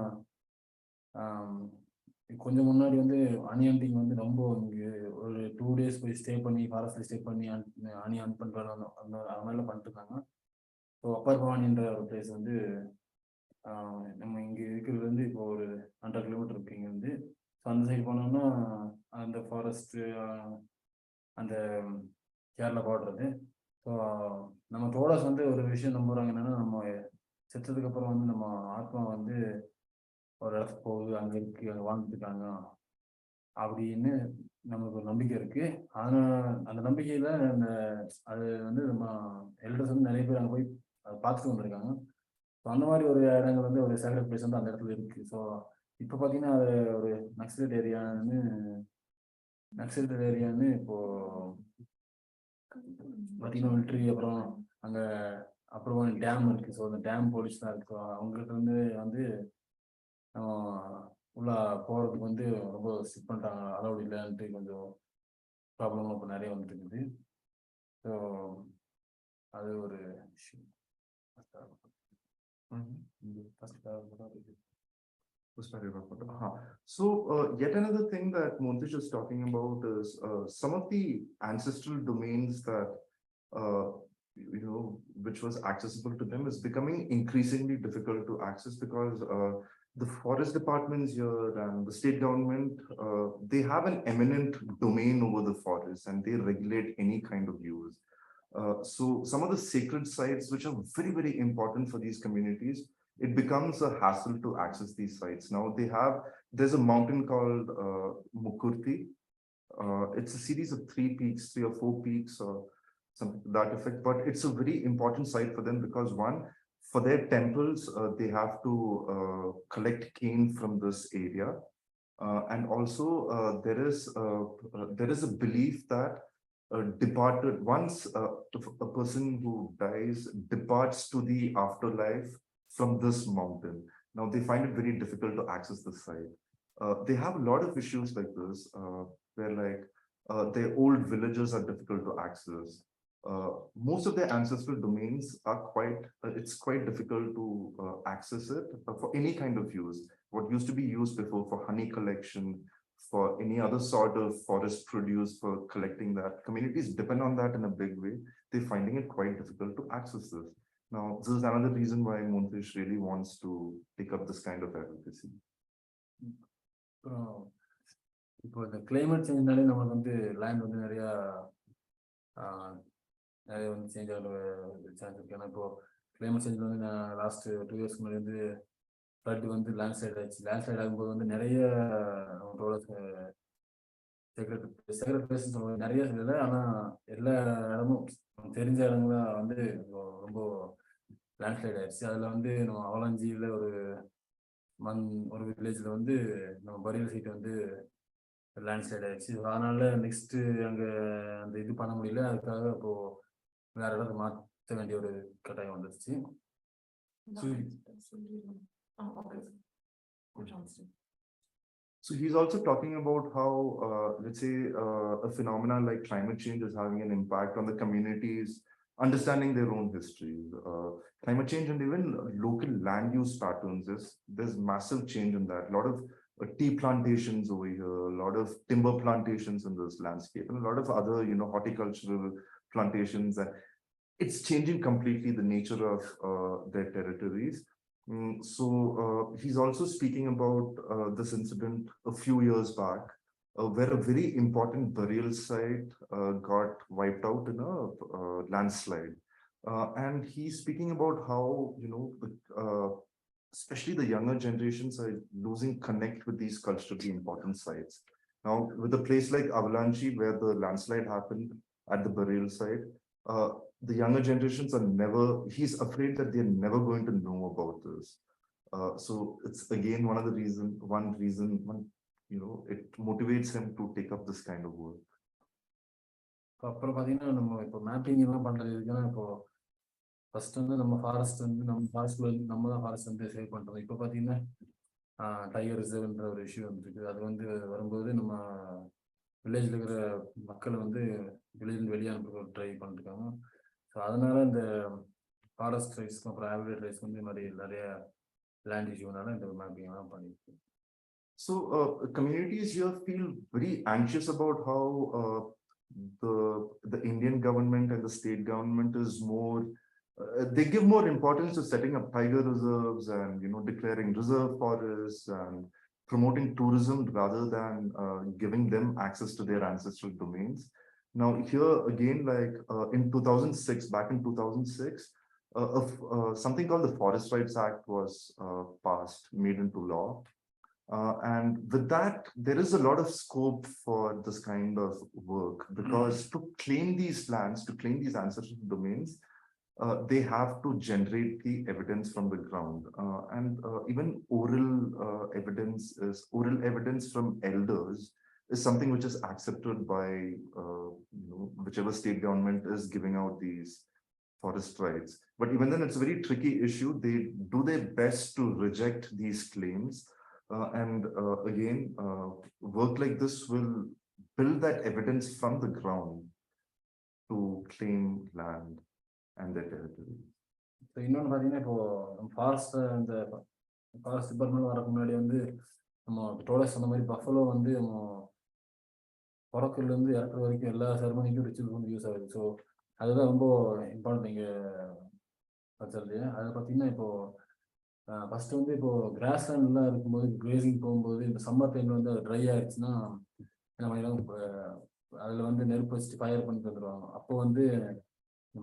கொஞ்சம் முன்னாடி வந்து அனியன்டிங் வந்து ரொம்ப இங்கே ஒரு 2 days போய் ஸ்டே பண்ணி ஃபாரஸ்ட்ல ஸ்டே பண்ணி அணி அன் பண்ணுறாங்க, அந்த மாதிரிலாம் பண்ணிட்டு இருந்தாங்க. ஸோ அப்பர் பவானின்ற ஒரு பிளேஸ் வந்து நம்ம இங்கே இருக்கிறது வந்து இப்போ ஒரு 100 kilometer இருக்கு இங்கே வந்து. ஸோ அந்த சைடு போனோம்னா அந்த ஃபாரஸ்ட்டு அந்த கேரளா பார்டர். ஸோ நம்ம தோடஸ் வந்து ஒரு விஷயம் நம்புறாங்க, என்னன்னா நம்ம செத்ததுக்கு அப்புறம் வந்து நம்ம ஆத்மா வந்து ஒரு இடத்துக்கு போகுது, அங்கே இருக்கு, அங்கே வாழ்ந்துருக்காங்க அப்படின்னு நமக்கு ஒரு நம்பிக்கை இருக்கு. ஆனால் அந்த நம்பிக்கையில அது வந்து நம்ம எல்டர்ஸ் வந்து நிறைய பேர் அங்கே போய் அதை பார்த்துட்டு வந்திருக்காங்க. ஸோ அந்த மாதிரி ஒரு இடங்கள் வந்து ஒரு சேக்ரெட் பிளேஸ் வந்து அந்த இடத்துல இருக்கு. ஸோ இப்போ பார்த்தீங்கன்னா அது ஒரு நக்சலைட் ஏரியான்னு இப்போ பார்த்தீங்கன்னா மிலிட்ரி, அப்புறம் அங்கே அப்புறமா டேம் இருக்கு. ஸோ அந்த டேம் போலீஸ்லாம் இருக்கு. அவங்ககிட்ட வந்து உள்ள போகிறதுக்கு வந்து ரொம்ப ஸ்ட்ரிக்ட் பண்ணிட்டாங்க. அலௌட் இல்லைன்ட்டு கொஞ்சம் ப்ராப்ளம் இப்போ நிறைய வந்துட்டு இருக்குது. ஸோ அது ஒரு விஷயம். So yet another thing that Montish is talking about is some of the ancestral domains that which was accessible to them is becoming increasingly difficult to access because the forest departments here and the state government they have an eminent domain over the forest and they regulate any kind of use. So some of the sacred sites which are very important for these communities, it becomes a hassle to access these sites. Now there's a mountain called Mukurti. It's a series of 3 or 4 peaks or something to that effect, but it's a very important site for them because one, for their temples, they have to collect cane from this area. And also there is a belief that departed once if a person who dies departs to the afterlife from this mountain. Now they find it very difficult to access the site. They have a lot of issues like this, where like their old villages are difficult to access. Most of their ancestral domains are it's quite difficult to access it for any kind of use. What used to be used before for honey collection, for any other sort of forest produce for collecting that, communities depend on that in a big way. They're finding it quite difficult to access this. Now, this is another reason why Montish really wants to pick up this kind of advocacy. இப்போ இந்த climate சேஞ்ச்னாலே நம்மளுக்கு வந்து land வந்து நிறைய வந்து change ஆகிற chance இருக்கு. ஏன்னா இப்போ கிளைமேட் சேஞ்சில் வந்து நான் லாஸ்ட் 2 இயர்ஸ் முன்னாடி வந்து ஃப்ளட் வந்து லேண்ட்ஸ்லைட் ஆச்சு. லேண்ட்ஸ்லைட் ஆகும்போது வந்து நிறைய நம்மளோட செக்ரெட் பிளேஸ் நிறைய இல்லை, ஆனால் எல்லா இடமும் தெரிஞ்ச இடங்கள வந்து ரொம்ப லேண்ட்ஸ்லைட் ஆயிடுச்சு. அதில் வந்து நம்ம அவலாஞ்சியில் ஒரு வில்லேஜில் வந்து நம்ம பரியல் சைட் வந்து லேண்ட்ஸ்லைட் ஆயிடுச்சு. அதனால நெக்ஸ்ட் அங்கே அந்த இது பண்ண முடியல. அதுக்காக இப்போ வேற இடத்துக்கு மாற்ற வேண்டிய ஒரு கட்டாயம் வந்துருச்சு. So he's also talking about how, let's say, a phenomenon like climate change is having an impact on the communities, understanding their own histories. Climate change and even local land use patterns, there's massive change in that. A lot of tea plantations over here, a lot of timber plantations in this landscape, and a lot of other, horticultural plantations. And it's changing completely the nature of their territories. So he's also speaking about this incident a few years back, where a very important burial site got wiped out in a landslide. And he's speaking about how, especially the younger generations are losing connect with these culturally important sites. Now, with a place like Avalanche, where the landslide happened at the burial site, the younger generations he's afraid that they're never going to know about this. So it's again one reason, it motivates him to take up this kind of work. அப்புறம் பார்த்தீங்கன்னா நம்ம இப்போ mapping எல்லாம் பண்ணுறது இருக்குன்னா இப்போ first வந்து நம்ம ஃபாரஸ்ட் வந்து நம்ம தான் ஃபாரஸ்ட் வந்து சேவ் பண்ணுறோம். இப்போ பார்த்தீங்கன்னா டைகர் ரிசர்வ்ன்ற ஒரு இஷ்யூ வந்துருக்கு. அது வந்து வரும்போது நம்ம வில்லேஜில் இருக்கிற மக்களை வந்து வில்லேஜ் வெளியே அனுப்ப ட்ரை பண்ணிருக்காங்க. ஸோ அதனால இந்த ஃபாரஸ்ட் ரைஸ்க்கு அப்புறம் ஆவரேஜ் ரைஸ் வந்து மாதிரி நிறைய லேண்ட் இஷ்யூனால இந்த மேப்பிங் எல்லாம் பண்ணிருக்கு. So communities here feel very anxious about how the Indian government and the state government is more. They give more importance to setting up tiger reserves and declaring reserve forests and promoting tourism rather than giving them access to their ancestral domains. Now here again, like in 2006, back in 2006, something called the Forest Rights Act was passed, made into law. And with that, there is a lot of scope for this kind of work because to claim these lands, to claim these ancestral domains, they have to generate the evidence from the ground. And even oral evidence from elders is something which is accepted by whichever state government is giving out these forest rights. But even then, it's a very tricky issue. They do their best to reject these claims. And again, work like this will build that evidence from the ground to claim land and their territory. So இன்னொன்று பார்த்தீங்கன்னா இப்போ forest அந்த forest department வரக்கு முன்னாடி வந்து நம்ம டோலஸ் அந்த மாதிரி பஃபலோ வந்து நம்ம பிறக்குலேருந்து இறக்குற வரைக்கும் எல்லா செரமனிக்கும் ரிச்சுவல் வந்து யூஸ் ஆகுது. ஸோ அதுதான் ரொம்ப இம்பார்ட்டன்ட் இங்கே கல்ச்சர்லையே. அதை பார்த்தீங்கன்னா இப்போ ஃபர்ஸ்ட் வந்து இப்போ கிராஸ் லேண்ட்லாம் இருக்கும்போது கிரேசிங் போகும்போது இந்த சம்மர் டைம்ல வந்து அது ட்ரை ஆயிடுச்சுன்னா என்ன பண்ணிடுவாங்க, அதில் வந்து நெருப்பு வச்சுட்டு ஃபயர் பண்ணிட்டு வந்துடுவாங்க. அப்போ வந்து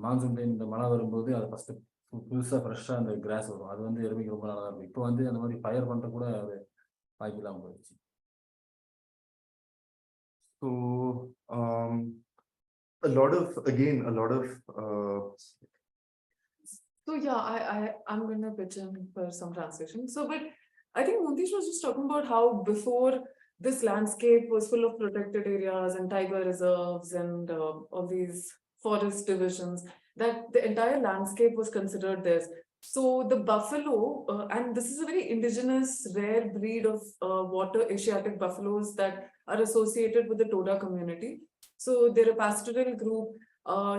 மான்சூன் டைம் இந்த மழை வரும்போது அது ஃபர்ஸ்ட் புதுசாக ஃப்ரெஷ்ஷாக அந்த கிராஸ் வரும். அது வந்து எருமைக்கு ரொம்ப நல்லா இருக்கும். இப்போ வந்து அந்த மாதிரி ஃபயர் பண்ணுற கூட அது வாய்ப்பு இல்லாமல் போயிடுச்சு. So a lot of So yeah, I'm gonna pitch in for some translation. So, but I think Muntish was just talking about how before this landscape was full of protected areas and tiger reserves and all these forest divisions, that the entire landscape was considered theirs. So the buffalo, and this is a very indigenous, rare breed of water Asiatic buffaloes that are associated with the Toda community. So they're a pastoral group.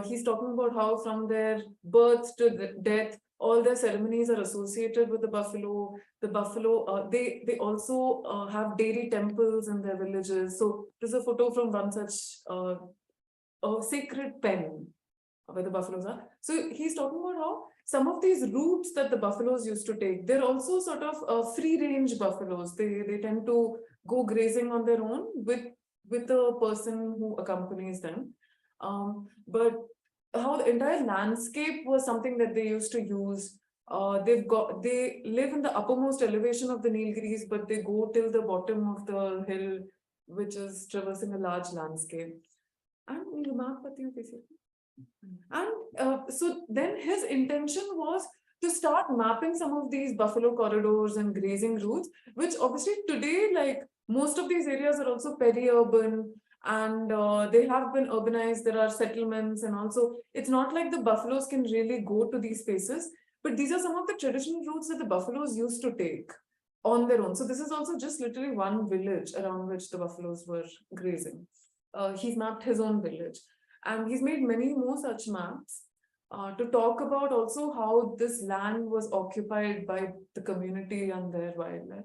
He's talking about how from their birth to death, all their ceremonies are associated with the buffalo. The buffalo, they also have dairy temples in their villages. So there's a photo from one such sacred pen where the buffaloes are. So he's talking about how some of these routes that the buffaloes used to take, they're also sort of free range buffaloes. They tend to go grazing on their own with a person who accompanies them. But how the entire landscape was something that they used to use. They live in the uppermost elevation of the Nilgiris, but they go till the bottom of the hill, which is traversing a large landscape. And so then his intention was to start mapping some of these buffalo corridors and grazing routes, which obviously today, like most of these areas are also peri-urban and they have been urbanized. There are settlements, and also it's not like the buffaloes can really go to these spaces, but these are some of the traditional routes that the buffaloes used to take on their own. So this is also just literally one village around which the buffaloes were grazing. He's mapped his own village, and he's made many more such maps to talk about also how this land was occupied by the community and their wildlife.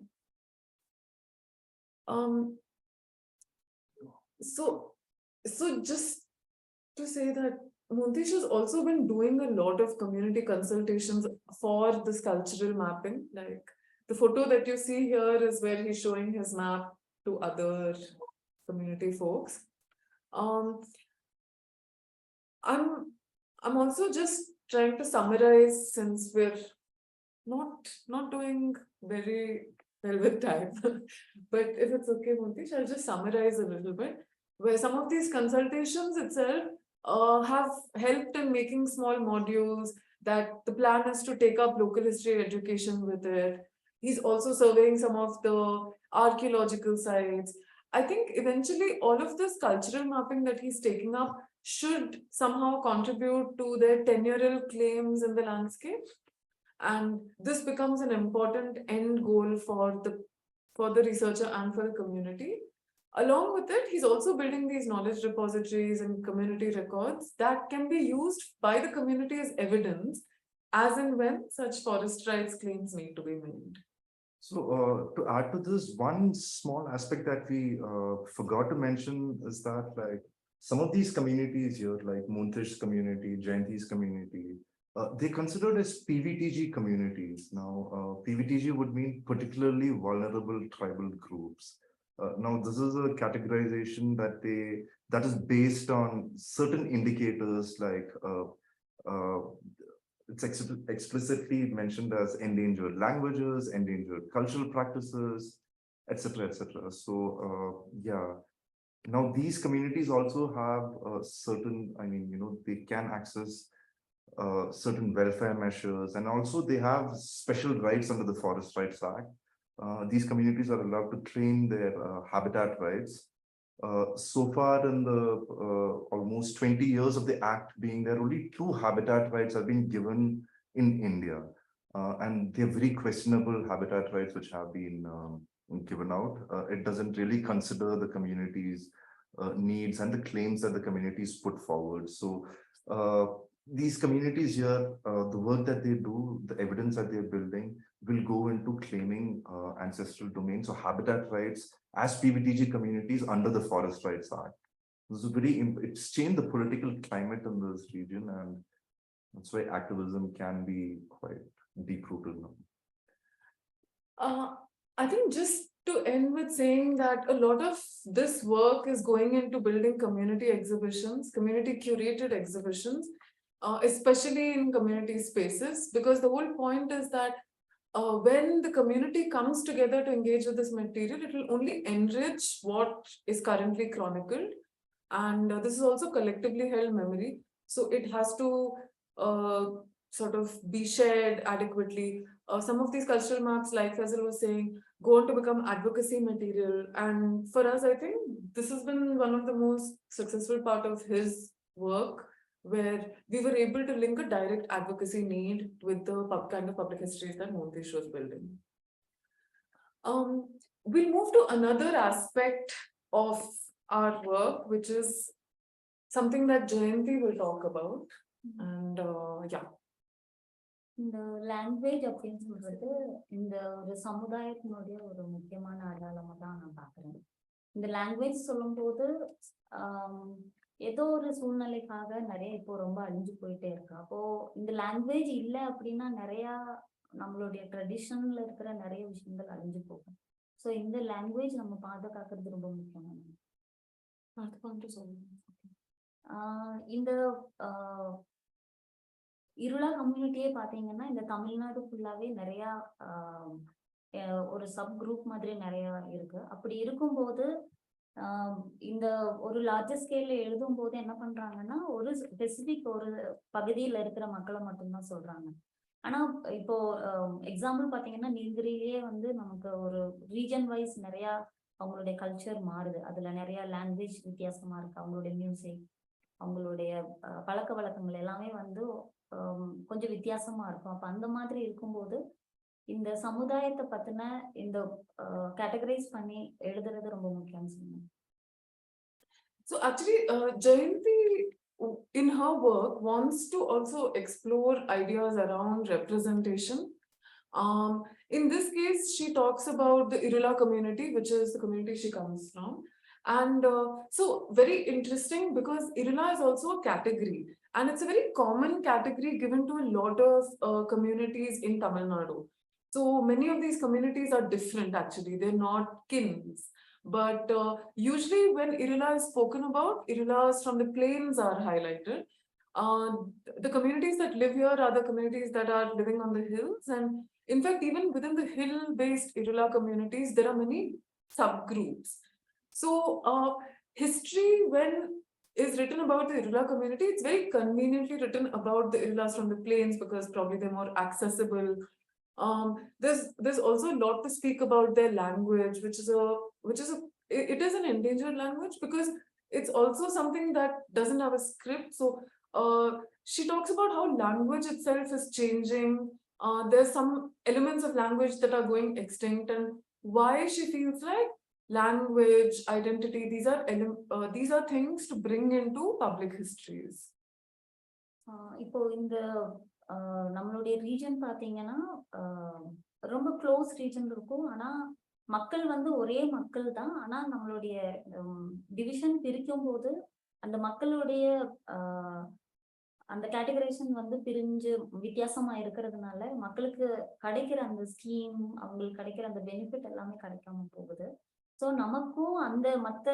So just to say that Muntish has also been doing a lot of community consultations for this cultural mapping. Like the photo that you see here is where he's showing his map to other community folks. I'm also just trying to summarize, since we're not doing very well with time. But if it's okay, Muntish, I'll just summarize a little bit, where some of these consultations itself have helped in making small modules, that the plan is to take up local history education with it. He's also surveying some of the archaeological sites. I think eventually all of this cultural mapping that he's taking up should somehow contribute to their tenurial claims in the landscape. And this becomes an important end goal for the researcher and for the community. Along with it, he's also building these knowledge repositories and community records that can be used by the community as evidence as and when such forest rights claims need to be made. So to add to this, one small aspect that we forgot to mention is that, like, some of these communities here, like Muntish's community, Jayanti's community, they're considered as PVTG communities. Now, PVTG would mean particularly vulnerable tribal groups. Now, this is a categorization that is based on certain indicators, like it's explicitly mentioned as endangered languages, endangered cultural practices, etc., etc. So, yeah. Now, these communities also have certain, they can access certain welfare measures, and also they have special rights under the Forest Rights Act. These communities are allowed to claim their habitat rights. So far in the almost 20 years of the Act being there, only 2 habitat rights have been given in India. And they're very questionable habitat rights which have been given out. It doesn't really consider the community's needs and the claims that the communities put forward. So these communities here, the work that they do, the evidence that they're building will go into claiming ancestral domains or habitat rights as PVTG communities under the Forest Rights Act. This is it's changed the political climate in this region, and that's why activism can be quite deep-rooted now. I think just to end with saying that a lot of this work is going into building community exhibitions, community curated exhibitions, especially in community spaces, because the whole point is that when the community comes together to engage with this material, it will only enrich what is currently chronicled. And this is also collectively held memory. So it has to sort of be shared adequately. Some of these cultural maps, like Faisal was saying, go on to become advocacy material. And for us, I think this has been one of the most successful part of his work, where we were able to link a direct advocacy need with the kind of public histories that Montesh was building. We'll move to another aspect of our work, which is something that Jayanti will talk about. And yeah. இந்த language அப்படின்னு சொல்றது இந்த ஒரு சமுதாயத்தினுடைய ஒரு முக்கியமான அடையாளமா தான் நான் பாக்குறேன். இந்த லாங்குவேஜ் சொல்லும் போது ஏதோ ஒரு சூழ்நிலைக்காக நிறைய இப்போ ரொம்ப அழிஞ்சு போயிட்டே இருக்கு. அப்போ இந்த லாங்குவேஜ் இல்லை அப்படின்னா நிறைய நம்மளுடைய ட்ரெடிஷன்ல இருக்கிற நிறைய விஷயங்கள் அழிஞ்சு போகும். ஸோ இந்த லாங்குவேஜ் நம்ம பாதுகாக்கிறது ரொம்ப முக்கியமானது. இந்த இருளா கம்யூனிட்டியே பாத்தீங்கன்னா இந்த தமிழ்நாடு ஃபுல்லாவே நிறைய ஒரு சப் குரூப் மாதிரி நிறைய இருக்கு. அப்படி இருக்கும்போது இந்த ஒரு லார்ஜர் ஸ்கேல்ல எழுதும் போது என்ன பண்றாங்கன்னா ஒரு ஸ்பெசிபிக் ஒரு பகுதியில இருக்கிற மக்களை மட்டும்தான் சொல்றாங்க. ஆனா இப்போ எக்ஸாம்பிள் பாத்தீங்கன்னா நீலகிரியிலேயே வந்து நமக்கு ஒரு ரீஜன் வைஸ் நிறைய அவங்களுடைய கல்ச்சர் மாறுது. அதுல நிறைய லாங்குவேஜ் வித்தியாசமா இருக்கு. அவங்களுடைய மியூசிக், அவங்களுடைய பழக்க வழக்கங்கள் எல்லாமே வந்து கொஞ்சம் வித்தியாசமா இருக்கும். அப்ப அந்த மாதிரி இருக்கும்போது இந்த சமுதாயத்தை பத்தின இந்த கேட்டகரைஸ் பண்ணி எழுதுறது ரொம்ப முக்கியம் சொன்னேன். So actually, Jayanti in her work wants to also explore ideas around representation. In this case, she talks about the Irula community, which is the community she comes from. And so very interesting, because Irula is also a category, and it's a very common category given to a lot of communities in Tamil Nadu. So many of these communities are different actually, they're not kins. But usually when Irula is spoken about, Irulas from the plains are highlighted. The communities that live here are the communities that are living on the hills. And in fact, even within the hill-based Irula communities, there are many subgroups. So history, when is written about the Irula community, it's very conveniently written about the Irulas from the plains because probably they're more accessible. There's also a lot to speak about their language, it is an endangered language because it's also something that doesn't have a script. So she talks about how language itself is changing. There's some elements of language that are going extinct, and why she feels like language, identity, these are things to bring into public histories. இப்போ இந்த நம்மளுடைய region பாத்தீங்கன்னா ரொம்ப close region இருக்கும். ஆனா மக்கள் வந்து ஒரே மக்கள் தான். ஆனா நம்மளுடைய டிவிஷன் பிரிக்கும் போது அந்த மக்களுடைய அந்த கேட்டகரைசேஷன் வந்து பிரிஞ்சு வித்தியாசமா இருக்கிறதுனால மக்களுக்கு கிடைக்கிற அந்த ஸ்கீம், அவங்களுக்கு கிடைக்கிற அந்த பெனிஃபிட் எல்லாமே கிடைக்காம போகுது. ஸோ நமக்கும் அந்த மற்ற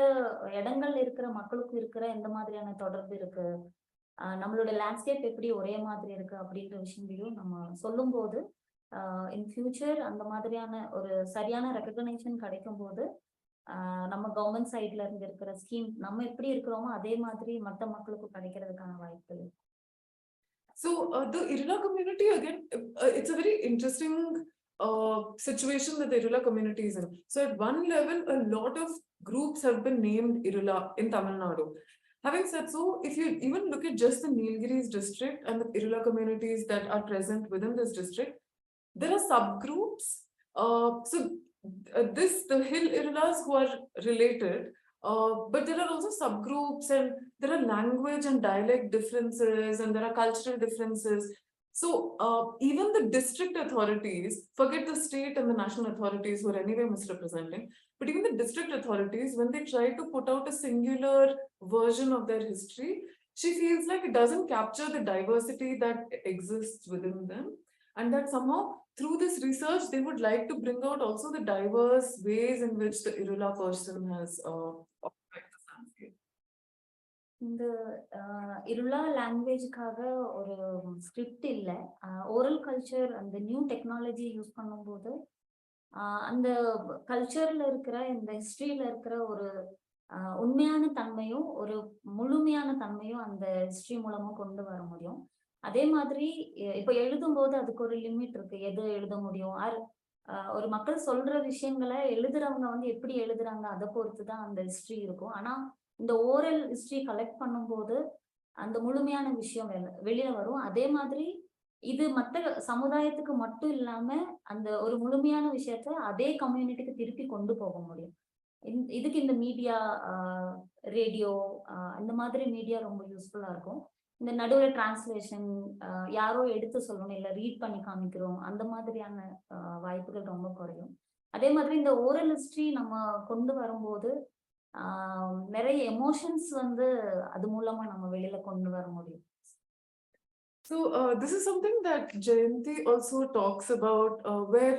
இடங்கள்ல இருக்கிற மக்களுக்கும் இருக்கிற எந்த மாதிரியான தொடர்பு இருக்கு, நம்மளோட லேண்ட்ஸ்கேப் எப்படி ஒரே மாதிரி இருக்கு அப்படின்ற விஷயங்களையும் நம்ம சொல்லும் போது இன் ஃபியூச்சர் அந்த மாதிரியான ஒரு சரியான ரெகக்னைசேஷன் கிடைக்கும் போது நம்ம கவர்மெண்ட் சைட்ல இருந்து இருக்கிற ஸ்கீம் நம்ம எப்படி இருக்கிறோமோ அதே மாதிரி மற்ற மக்களுக்கும் கிடைக்கிறதுக்கான வாய்ப்பு இருக்கு. So the Irula community, again, it's a very interesting situation that the Irula community is in. So at one level, a lot of groups have been named Irula in Tamil Nadu. Having said so, if you even look at just the Nilgiris district and the Irula communities that are present within this district, there are subgroups. The hill Irulas who are related, but there are also subgroups, and there are language and dialect differences, and there are cultural differences. So even the district authorities, forget the state and the national authorities who are anyway misrepresenting, but even the district authorities, when they try to put out a singular version of their history, she feels like it doesn't capture the diversity that exists within them. And that somehow through this research, they would like to bring out also the diverse ways in which the Irula person has occupied the landscape. இந்த இருளா லாங்குவேஜுக்காக ஒரு script இல்லை. Oral culture அந்த new technology use பண்ணும்போது அந்த கல்ச்சர்ல இருக்கிற இந்த ஹிஸ்டரியில இருக்கிற ஒரு உண்மையான தன்மையும் ஒரு முழுமையான தன்மையும் அந்த ஹிஸ்டரி மூலமா கொண்டு வர முடியும். அதே மாதிரி இப்ப எழுதும்போது அதுக்கு ஒரு லிமிட் இருக்கு, எது எழுத முடியும். ஒரு மக்கள் சொல்ற விஷயங்களை எழுதுறவங்க வந்து எப்படி எழுதுறாங்க அதை பொறுத்துதான் அந்த ஹிஸ்டரி இருக்கும். ஆனா இந்த ஓரல் ஹிஸ்டரி கலெக்ட் பண்ணும்போது அந்த முழுமையான விஷயம் வெளியில வரும். அதே மாதிரி இது மற்ற சமுதாயத்துக்கு மட்டும் இல்லாம அந்த ஒரு முழுமையான விஷயத்த அதே கம்யூனிட்டிக்கு திருப்பி கொண்டு போக முடியும். இதுக்கு இந்த மீடியா, ரேடியோ, அந்த மாதிரி மீடியா ரொம்ப யூஸ்ஃபுல்லா இருக்கும். இந்த நடுவில் டிரான்ஸ்லேஷன் யாரோ எடுத்து சொல்லணும், இல்லை ரீட் பண்ணி காமிக்கிறோம், அந்த மாதிரியான வாய்ப்புகள் ரொம்ப குறையும். அதே மாதிரி இந்த ஓரல் ஹிஸ்டரி நம்ம கொண்டு வரும்போது நிறைய எமோஷன்ஸ் வந்து அது மூலமா நம்ம வெளியில கொண்டு வர முடியும். So this is something that Jayanti also talks about, where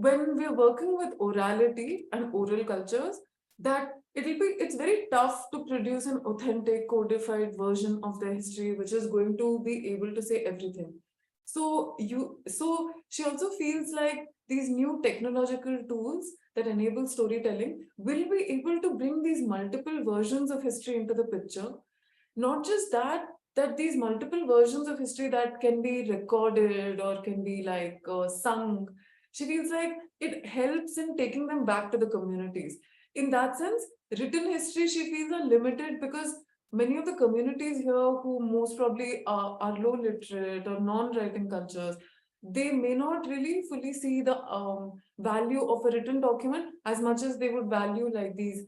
when we're working with orality and oral cultures, that it's very tough to produce an authentic codified version of their history which is going to be able to say everything. So she also feels like these new technological tools that enable storytelling will be able to bring these multiple versions of history into the picture. Not just that these multiple versions of history that can be recorded or can be like sung, she feels like it helps in taking them back to the communities. In that sense, written history, she feels, are limited because many of the communities here who most probably are low literate or non-writing cultures, they may not really fully see the value of a written document as much as they would value like these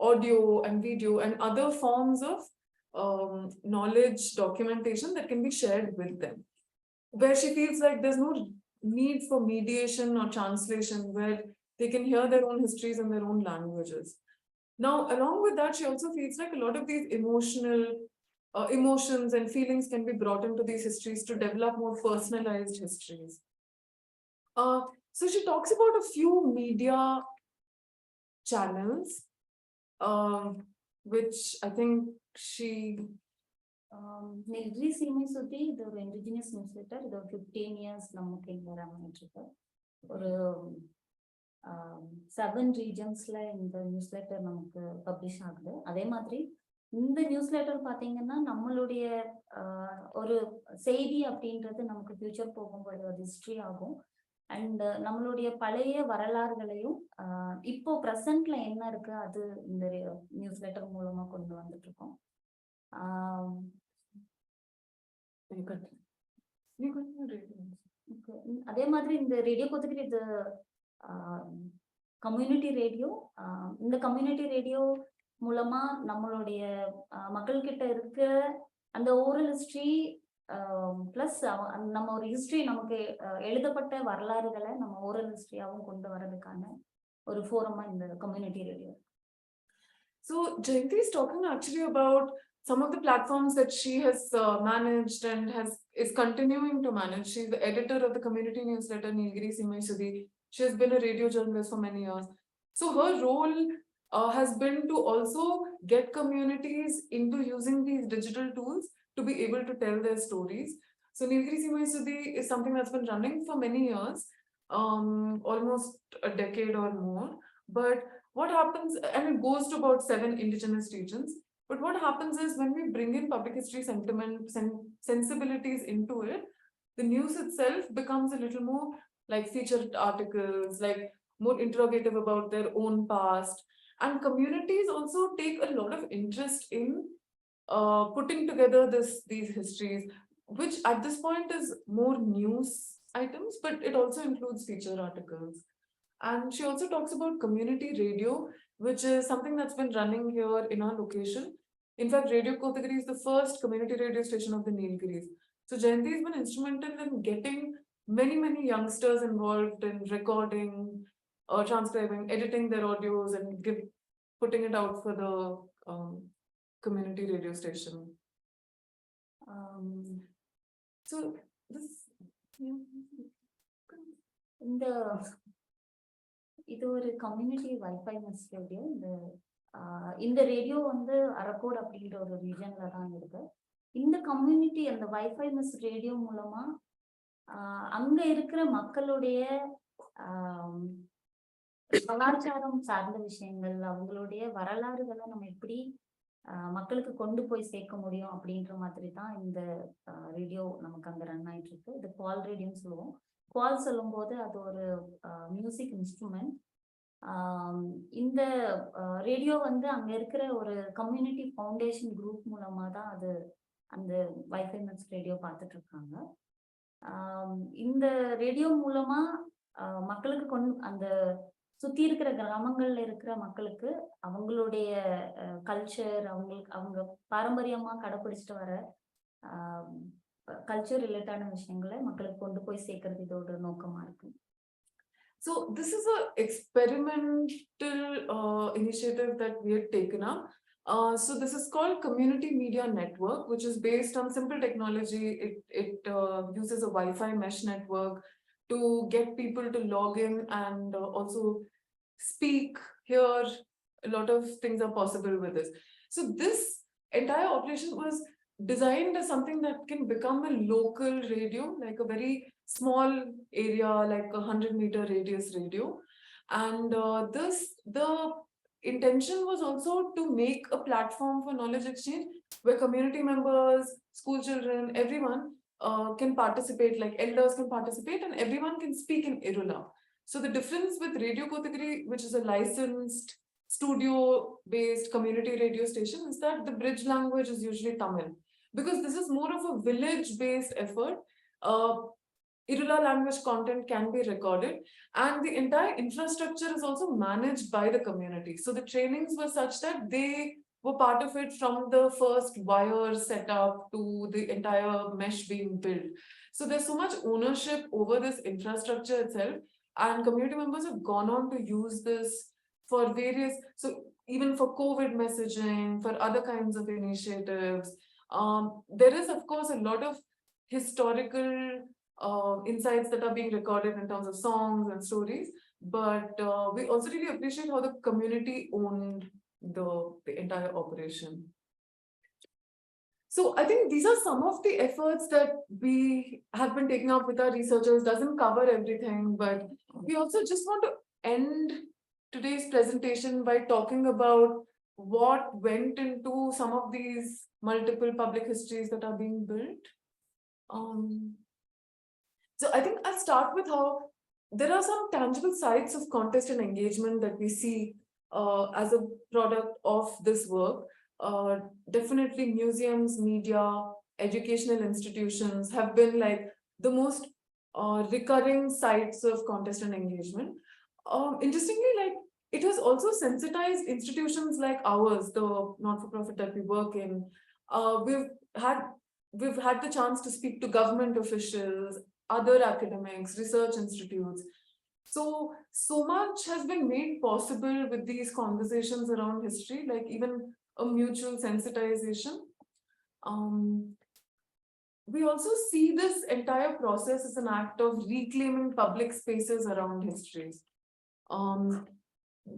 audio and video and other forms of knowledge documentation that can be shared with them, where she feels like there's no need for mediation or translation, where they can hear their own histories in their own languages. Now, along with that, she also feels like a lot of these emotions and feelings can be brought into these histories to develop more personalized histories. So she talks about a few media channels, which I think she Nilgiri சீமை சுத்தி இது ஒரு indigenous news letter. இது ஒரு 15 years நமக்கு இங்க அமைச்சிருக்கு. ஒரு 7 regionsல இந்த நியூஸ் லெட்டர் நமக்கு பப்ளிஷ் ஆகுது. அதே மாதிரி இந்த நியூஸ் லெட்டர் பார்த்தீங்கன்னா நம்மளுடைய ஒரு செய்தி அப்படின்றது நமக்கு ஃபியூச்சர் போகும்போது ஒரு ஹிஸ்ட்ரி ஆகும். அண்ட் நம்மளுடைய பழைய வரலாறுகளையும் இப்போ ப்ரெசென்ட்ல என்ன இருக்கு அது இந்த நியூஸ் லெட்டர் மூலமா கொண்டு வந்துட்டு இருக்கோம். அதே மாதிரி இந்த ரேடியோ கொத்துக்கிட்டு இது கம்யூனிட்டி ரேடியோ. இந்த கம்யூனிட்டி ரேடியோ மூலமா நம்மளுடைய மக்கள்கிட்ட இருக்க அந்த ஓரல் ஹிஸ்டரி பிளஸ் நம்ம ஒரு ஹிஸ்டரி நமக்கு எழுதப்பட்ட வரலாறுகளை நம்ம ஓரல் ஹிஸ்டரியாவும் கொண்டு வர்றதுக்கான ஒரு ஃபோரமா இந்த community radio. So Jayanti is talking actually about some of the platforms that she has managed and is continuing to manage. She's the editor of the community newsletter Nilgiri Simai Sudhi. She has been a radio journalist for many years. So her role has been to also get communities into using these digital tools to be able to tell their stories. So Nilgiri Simai Sudhi is something that's been running for many years, almost a decade or more. But what happens, and it goes to about 7 indigenous regions. But what happens is when we bring in public history sensibilities into it, the news itself becomes a little more like featured articles, like more interrogative about their own past. And communities also take a lot of interest in putting together these histories, which at this point is more news items, but it also includes feature articles. And she also talks about community radio, which is something that's been running here in our location. In fact, Radio Kotagiri is the first community radio station of the Nilgiris. So Jayanti has been instrumental in getting many youngsters involved in recording, transcribing, editing their audios, and putting it out for the community radio station. So this, yeah. இது ஒரு community wifi mess radio. இந்த radio வந்து அரக்கோடு அப்படின்ற ஒரு ரீஜன்ல தான் இருக்கு. இந்த community அந்த வைஃபை மெஸ் ரேடியோ மூலமா அங்க இருக்கிற மக்களுடைய கலாச்சாரம் சார்ந்த விஷயங்கள், அவங்களுடைய வரலாறுகளை நம்ம எப்படி மக்களுக்கு கொண்டு போய் சேர்க்க முடியும் அப்படின்ற மாதிரி தான் இந்த ரேடியோ நமக்கு அங்க ரன் ஆயிட்டு இருக்கு. இது குவால் ரேடியோன்னு சொல்லுவோம். குவால் சொல்லும் போது அது ஒரு மியூசிக் இன்ஸ்ட்ருமெண்ட். இந்த ரேடியோ வந்து அங்க இருக்கிற ஒரு கம்யூனிட்டி ஃபவுண்டேஷன் குரூப் மூலமா தான் அது அந்த வைஃபை மெஸ் ரேடியோ பார்த்துட்டு இருக்காங்க. இந்த ரேடியோ மூலமா மக்களுக்கு அந்த சுத்தி இருக்கிற கிராமங்கள்ல இருக்கிற மக்களுக்கு அவங்களுடைய கல்ச்சர், அவங்க பாரம்பரியமா கடைபிடிச்சிட்டு வர கல்ச்சர் ரிலேட்டான விஷயங்களை மக்களுக்கு கொண்டு போய் சேர்க்கறது இதோட நோக்கமா இருக்கு. So this is an experimental initiative that we had taken up. So this is called Community Media Network, which is based on simple technology. It uses a Wi-Fi mesh network to get people to log in and also speak, hear. A lot of things are possible with this. So this entire operation was designed as something that can become a local radio, like a very small area, like 100-meter radius radio. And the intention was also to make a platform for knowledge exchange where community members, school children, everyone can participate, like elders can participate, and everyone can speak in Irula. So the difference with Radio Kotagiri, which is a licensed studio-based community radio station, is that the bridge language is usually Tamil. Because this is more of a village-based effort, Irula language content can be recorded, and the entire infrastructure is also managed by the community. So the trainings were such that they were part of it from the first wire setup to the entire mesh being built. So there's so much ownership over this infrastructure itself, and community members have gone on to use this for various, so even for COVID messaging, for other kinds of initiatives. There is, of course, a lot of historical insights that are being recorded in terms of songs and stories, but we also really appreciate how the community owned the entire operation. So I think these are some of the efforts that we have been taking up with our researchers. Doesn't cover everything, but we also just want to end today's presentation by talking about what went into some of these multiple public histories that are being built. So I think I'll start with how there are some tangible sites of contest and engagement that we see as a product of this work. Definitely museums, media, educational institutions have been like the most recurring sites of contest and engagement. Interestingly, like it has also sensitized institutions like ours, the not-for-profit that we work in. We've had the chance to speak to government officials, other academics, research institutes. So much has been made possible with these conversations around history, like even a mutual sensitization. We also see this entire process as an act of reclaiming public spaces around histories.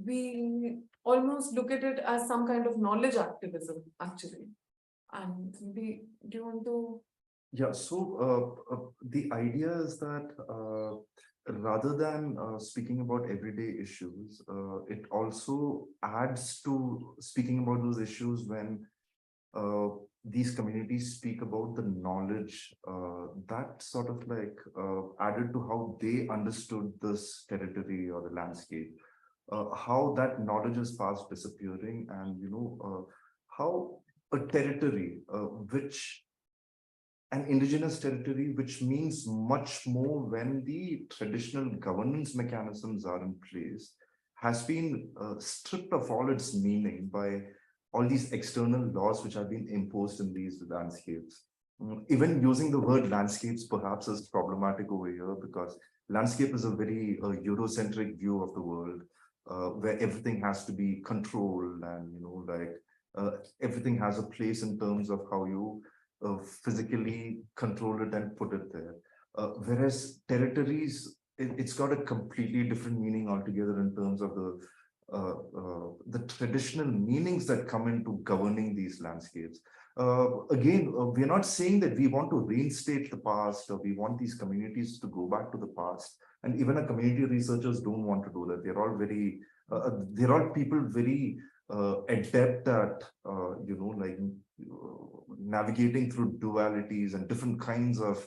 We almost look at it as some kind of knowledge activism, actually. And maybe, do you want to? Yeah, so the idea is that rather than speaking about everyday issues, it also adds to speaking about those issues when these communities speak about the knowledge that sort of like added to how they understood this territory or the landscape, how that knowledge is fast disappearing, and how a territory which an indigenous territory, which means much more when the traditional governance mechanisms are in place, has been stripped of all its meaning by all these external laws which have been imposed in these landscapes. Even using the word landscapes perhaps is problematic over here, because landscape is a very Eurocentric view of the world, where everything has to be controlled, and everything has a place in terms of how you physically control it and put it there. Whereas territories, it's got a completely different meaning altogether in terms of the traditional meanings that come into governing these landscapes. Again, we're not saying that we want to reinstate the past, or we want these communities to go back to the past. And even our community researchers don't want to do that. They're all people very adept at, navigating through dualities and different kinds of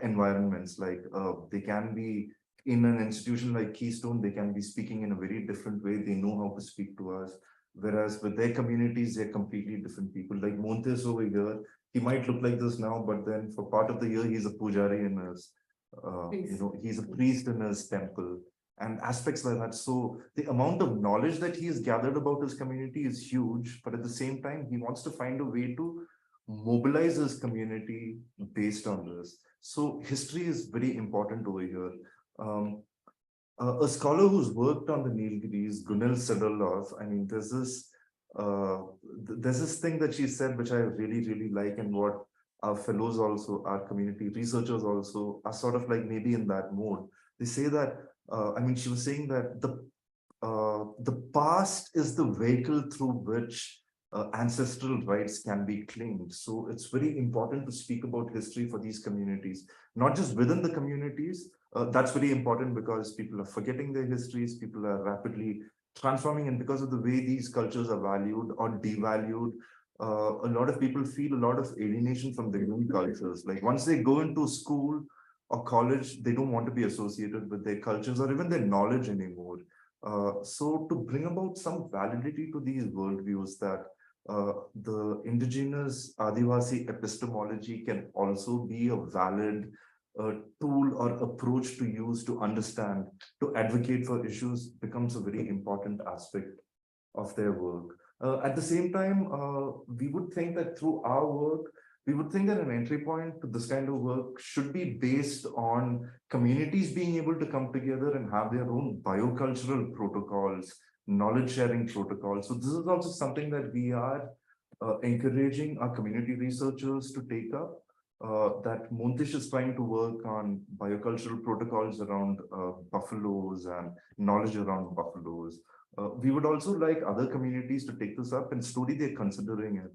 environments. Like they can be in an institution like Keystone, they can be speaking in a very different way. They know how to speak to us. Whereas with their communities, they're completely different people. Like Montes over here, he might look like this now, but then for part of the year, he's a pujari in his, he's a priest in his temple, and aspects like that. So the amount of knowledge that he has gathered about his community is huge, but at the same time, he wants to find a way to mobilize his community based on this. So history is very important over here. A scholar who's worked on the Nilgiris, Gunil Sedolov, I mean, there's this thing that she said, which I really, really like, and what our fellows also, our community researchers also are sort of like maybe in that mode. They say that, she was saying that the past is the vehicle through which ancestral rights can be claimed. So it's very important to speak about history for these communities, not just within the communities. That's very important because people are forgetting their histories, people are rapidly transforming, and because of the way these cultures are valued or devalued, a lot of people feel a lot of alienation from their own cultures. Like once they go into school or college, they don't want to be associated with their cultures or even their knowledge anymore. So to bring about some validity to these worldviews, that the indigenous Adivasi epistemology can also be a valid tool or approach to use to understand, to advocate for issues, becomes a very important aspect of their work. At the same time, we would think that through our work, we would think that an entry point to this kind of work should be based on communities being able to come together and have their own biocultural protocols, knowledge sharing protocols. So this is also something that we are encouraging our community researchers to take up. That Montish is trying to work on biocultural protocols around buffaloes and knowledge around buffaloes. We would also like other communities to take this up, and slowly they're considering it.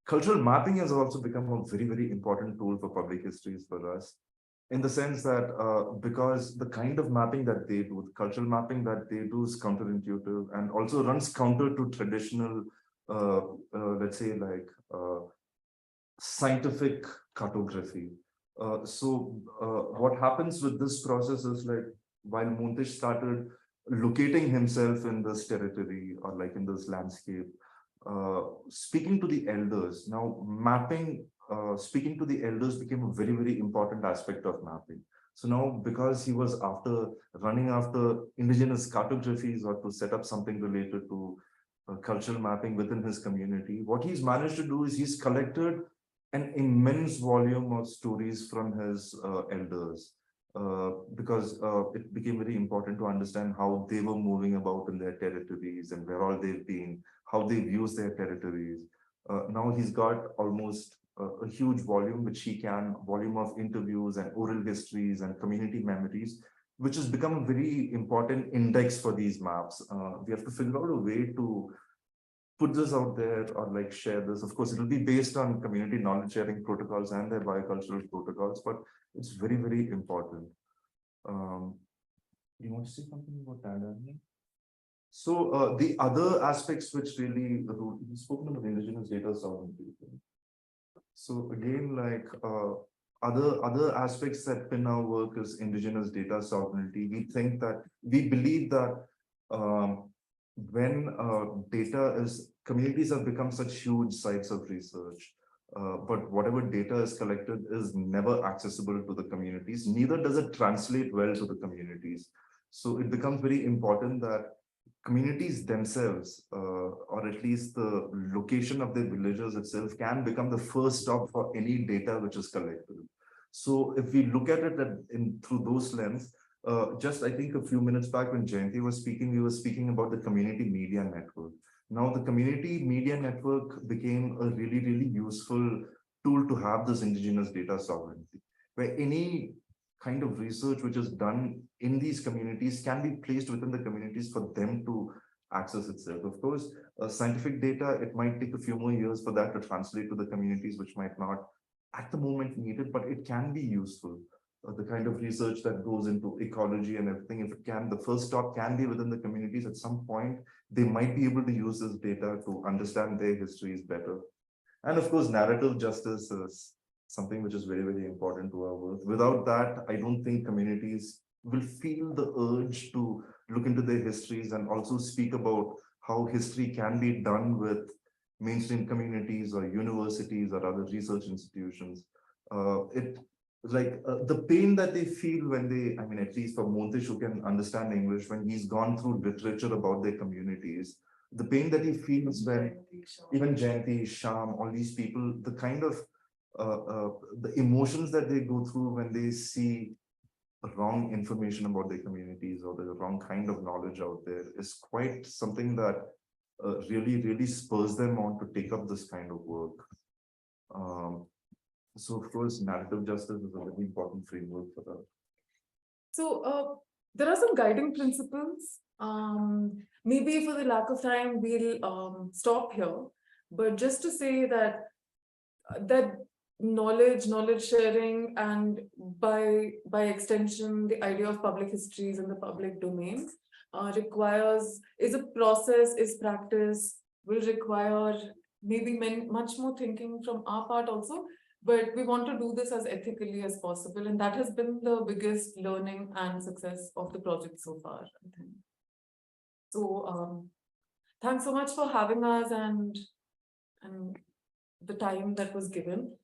Cultural mapping has also become a very, very important tool for public histories for us, in the sense that because the kind of mapping that they do, the cultural mapping that they do is counterintuitive and also runs counter to traditional, let's say like scientific cartography. What happens with this process is, like, while Montish started locating himself in this territory or like in this landscape, speaking to the elders, now mapping, speaking to the elders became a very, very important aspect of mapping. So now, because he was running after indigenous cartographies or to set up something related to cultural mapping within his community, what he's managed to do is he's collected an immense volume of stories from his elders, because it became very important to understand how they were moving about in their territories and where all they've been, how they've used their territories. Now he's got almost a huge volume, volume of interviews and oral histories and community memories, which has become a very important index for these maps. We have to figure out a way to put this out there or like share this. Of course, it will be based on community knowledge sharing protocols and their biocultural protocols, but it's very, very important. Do you want to say something about that, Annie? So the other aspects which really, you've spoken about indigenous data sovereignty. So again, like other aspects that pin our work is indigenous data sovereignty. We believe that when communities have become such huge sites of research, but whatever data is collected is never accessible to the communities, neither does it translate well to the communities. So it becomes very important that communities themselves, or at least the location of their villages itself, can become the first stop for any data which is collected. So if we look at it through those lens, just I think a few minutes back when Jayanti was speaking, we were speaking about the community media network. Now the community media network became a really, really useful tool to have this indigenous data sovereignty, where any kind of research which is done in these communities can be placed within the communities for them to access itself. Of course, scientific data, it might take a few more years for that to translate to the communities, which might not at the moment need it, but it can be useful. The kind of research that goes into ecology and everything, if it can, the first stop can be within the communities. At some point, they might be able to use this data to understand their histories better. And of course, narrative justice is something which is very, very important to our work. Without that, I don't think communities will feel the urge to look into their histories and also speak about how history can be done with mainstream communities or universities or other research institutions. The pain that they feel when they, I mean, at least for Montesh, who can understand English, when he's gone through literature about their communities, the pain that he feels when even Jayanti, Sham, all these people, the kind of the emotions that they go through when they see wrong information about their communities or the wrong kind of knowledge out there is quite something that really, really spurs them on to take up this kind of work. So of course, narrative justice is a very important framework for that. So there are some guiding principles. Maybe for the lack of time, we'll stop here. But just to say that knowledge sharing, and by extension, the idea of public histories in the public domain is a process, is practice, will require maybe much more thinking from our part also. But we want to do this as ethically as possible. And that has been the biggest learning and success of the project so far, I think. So thanks so much for having us and the time that was given.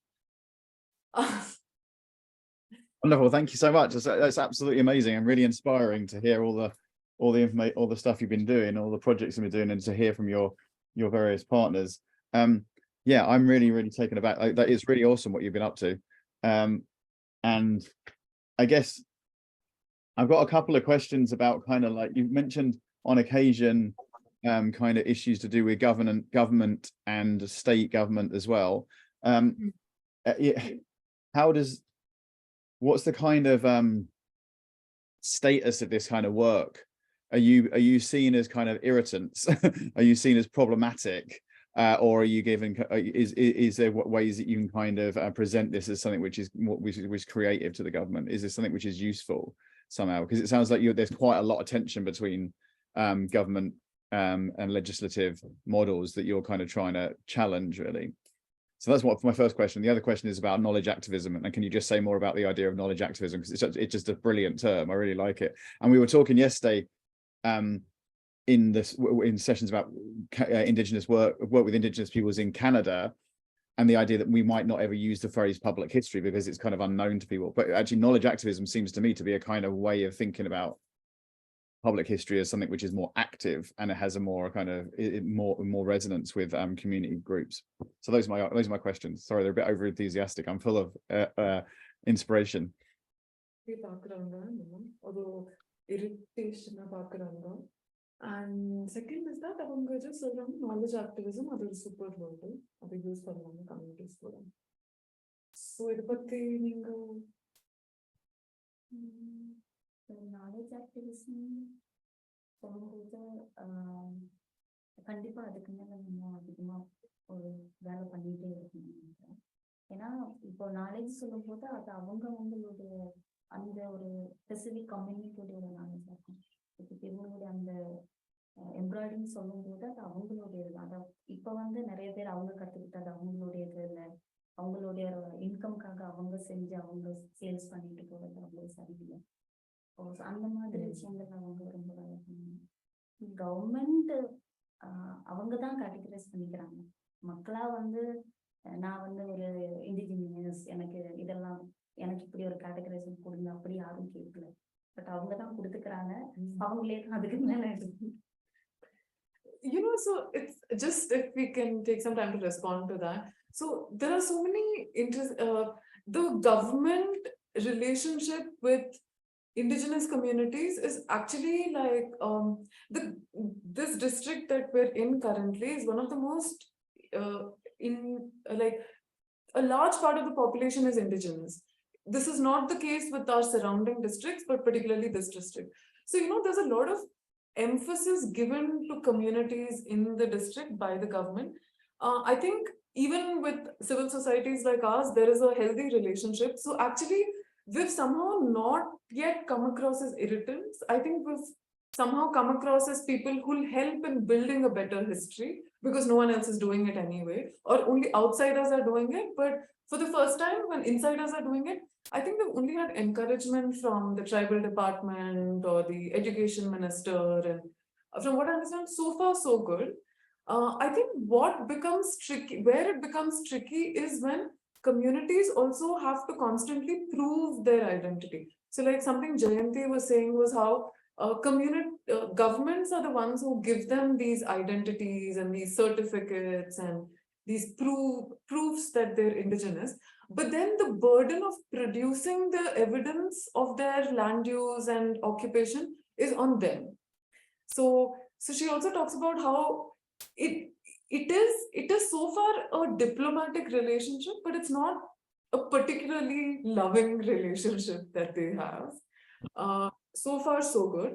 Wonderful, thank you so much. That's absolutely amazing and really inspiring to hear all the information, all the stuff you've been doing, all the projects you've been doing, and to hear from your various partners. Yeah, I'm really taken aback. That is really awesome what you've been up to. And I guess I've got a couple of questions about kind of like, you've mentioned on occasion kind of issues to do with government and state government as well. What's the kind of status of this kind of work? Are you seen as kind of irritants? Are you seen as problematic? Or are you given, is there ways that you can kind of present this as something which is creative to the government? Is this something which is useful somehow? Because it sounds like there's quite a lot of tension between government and legislative models that you're kind of trying to challenge, really. So that's what my first question. The other question is about knowledge activism, and can you just say more about the idea of knowledge activism? Because it's just a brilliant term. I really like it. And we were talking yesterday in sessions about indigenous work with indigenous peoples in Canada, and the idea that we might not ever use the phrase public history because it's kind of unknown to people. But actually, knowledge activism seems to me to be a kind of way of thinking about public history as something which is more active, and it has a more kind of more resonance with community groups. So those are my questions. Sorry, they're a bit over enthusiastic. I'm full of inspiration. And second is that அவங்க just சொல்றாங்க knowledge activism அது ஒரு super word, அதை use பண்ணுவாங்க communities கூட. So இதை பத்தி நீங்க நாலேஜ் ஆக்டிவிசம் சொல்லும்போது கண்டிப்பா அதுக்கு மேல நம்ம அதிகமா ஒரு வேலை பண்ணிட்டே இருக்கணும். ஏன்னா இப்போ நாலேஜ் சொல்லும் போது அது அவங்களுடைய அந்த ஒரு ஸ்பெசிபிக் கம்யூனிட்டியோட நாலேஜ் இருக்கும். இப்போ இவங்களுடைய அந்த எம்ப்ராய்டரிங் சொல்லும்போது அது அவங்களுடையது. அதான் இப்போ வந்து நிறைய பேர் அவங்க கற்றுக்கிட்டது அவங்களுடையது இல்லை, அவங்களுடைய இன்கம்காக அவங்க செஞ்சு அவங்க சேல்ஸ் பண்ணிட்டு போகிறது அவ்வளோ சரியில்லை. அந்த மாதிரி விஷயங்கள் அவங்க ரொம்ப கவர்மெண்ட் அவங்க தான் கேட்டகரைஸ் பண்ணிக்கிறாங்க. மக்களா வந்து நான் வந்து ஒரு இண்டிஜினியஸ், எனக்கு இதெல்லாம் எனக்கு இப்படி ஒரு கேட்டகரைசேஷன் கொடுங்க அப்படி யாரும் கேட்கல. பட் அவங்க தான் கொடுத்துக்கிறாங்க, அவங்களே தான் அதுக்கு மேல இருக்கு. So it's just if we can take some time to respond to that. So there are so many the government relationship with indigenous communities is actually like this district that we're in currently is one of the most like a large part of the population is indigenous. This is not the case with our surrounding districts, but particularly this district. So there's a lot of emphasis given to communities in the district by the government. I think even with civil societies like ours, there is a healthy relationship. So actually, we've somehow not yet come across as irritants. I think we've somehow come across as people who'll help in building a better history because no one else is doing it anyway, or only outsiders are doing it. But for the first time, when insiders are doing it, I think we've only had encouragement from the tribal department or the education minister. And from what I understand, so far, so good. I think what becomes tricky, where it becomes tricky is when communities also have to constantly prove their identity. So like something Jayanti was saying was how governments are the ones who give them these identities and these certificates and these proofs that they're indigenous. But then the burden of producing the evidence of their land use and occupation is on them. So she also talks about how it is so far a diplomatic relationship, but it's not a particularly loving relationship that they have. So far, so good.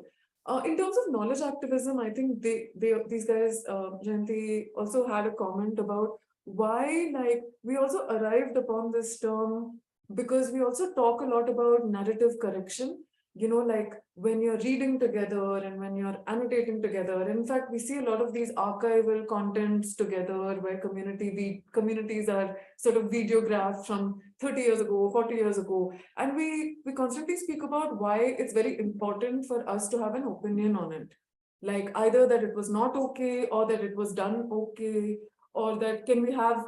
In terms of knowledge activism, I think these guys, Jayanti also had a comment about why, like, we also arrived upon this term because we also talk a lot about narrative correction. Like when you're reading together and when you're annotating together. In fact, we see a lot of these archival contents together where communities are sort of videographed from 30 years ago, 40 years ago. And we constantly speak about why it's very important for us to have an opinion on it. Like either that it was not okay or that it was done okay, or that can we have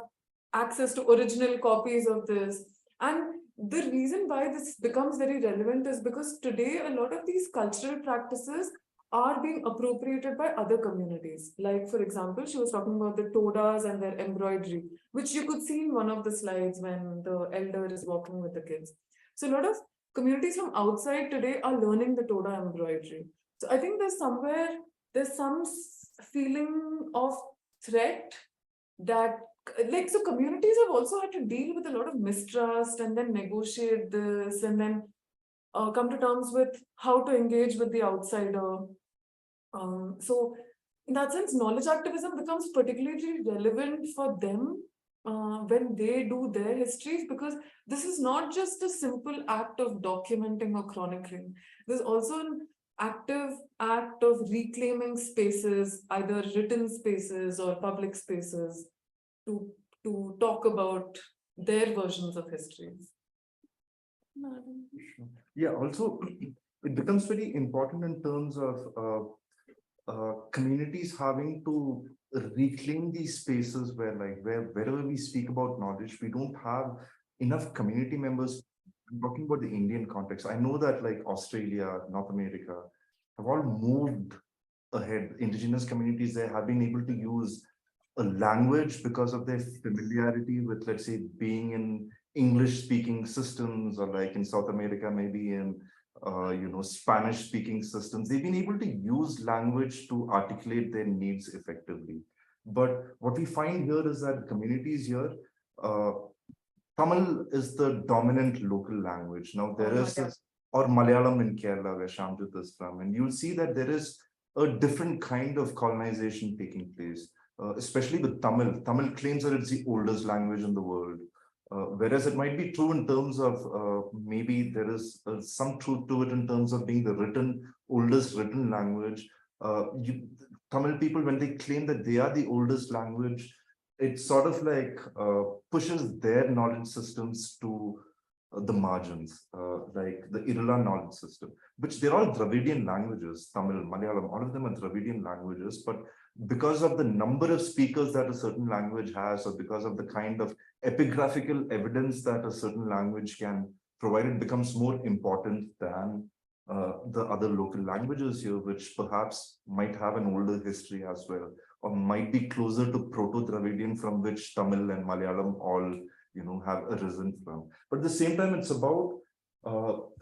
access to original copies of this. And the reason why this becomes very relevant is because today a lot of these cultural practices are being appropriated by other communities. Like, for example, she was talking about the todas and their embroidery, which you could see in one of the slides when the elder is walking with the kids. So a lot of communities from outside today are learning the toda embroidery. So I think there's some feeling of threat that, like, so communities have also had to deal with a lot of mistrust and then negotiate this and then come to terms with how to engage with the outsider. So in that sense, knowledge activism becomes particularly relevant for them when they do their histories, because this is not just a simple act of documenting or chronicling. There's also an active act of reclaiming spaces, either written spaces or public spaces, to talk about their versions of histories. Yeah, also it becomes very important in terms of communities having to reclaim these spaces where, like, wherever we speak about knowledge, we don't have enough community members. I'm talking about the Indian context. I know that like Australia, North America have all moved ahead. Indigenous communities there have been able to use a language because of their familiarity with, let's say, being in English speaking systems, or like in South America, maybe in Spanish speaking systems. They've been able to use language to articulate their needs effectively. But what we find here is that communities here, Tamil is the dominant local language. Now there is this, or Malayalam in Kerala, where Shamjit is from, and you'll see that there is a different kind of colonization taking place. Especially with Tamil. Tamil claims that it's the oldest language in the world. Whereas it might be true in terms of maybe there is some truth to it in terms of being the oldest written language. Tamil people, when they claim that they are the oldest language, it sort of like pushes their knowledge systems to the margins, like the Irula knowledge system, which they're all Dravidian languages, Tamil, Malayalam, all of them are Dravidian languages, but because of the number of speakers that a certain language has, or because of the kind of epigraphical evidence that a certain language can provide, it becomes more important than the other local languages here, which perhaps might have an older history as well, or might be closer to Proto-Dravidian, from which Tamil and Malayalam all, have arisen from. But at the same time, it's about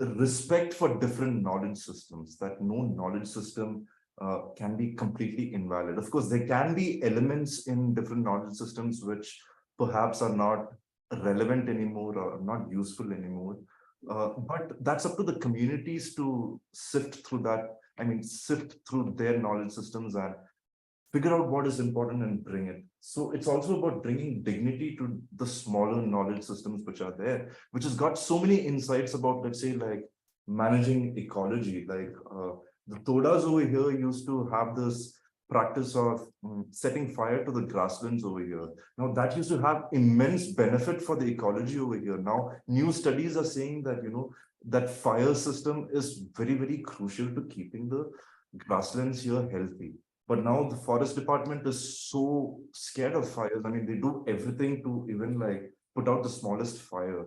respect for different knowledge systems, that no knowledge system can be completely invalid. Of course, there can be elements in different knowledge systems which perhaps are not relevant anymore or not useful anymore. But that's up to the communities to sift through that. I mean, sift through their knowledge systems and figure out what is important and bring it. So it's also about bringing dignity to the smaller knowledge systems which are there, which has got so many insights about, let's say, like managing ecology. Like the Todas over here used to have this practice of setting fire to the grasslands over here. Now that used to have immense benefit for the ecology over here. Now new studies are saying that, that fire system is very, very crucial to keeping the grasslands here healthy. But now the forest department is so scared of fires. I mean, they do everything to even like put out the smallest fire.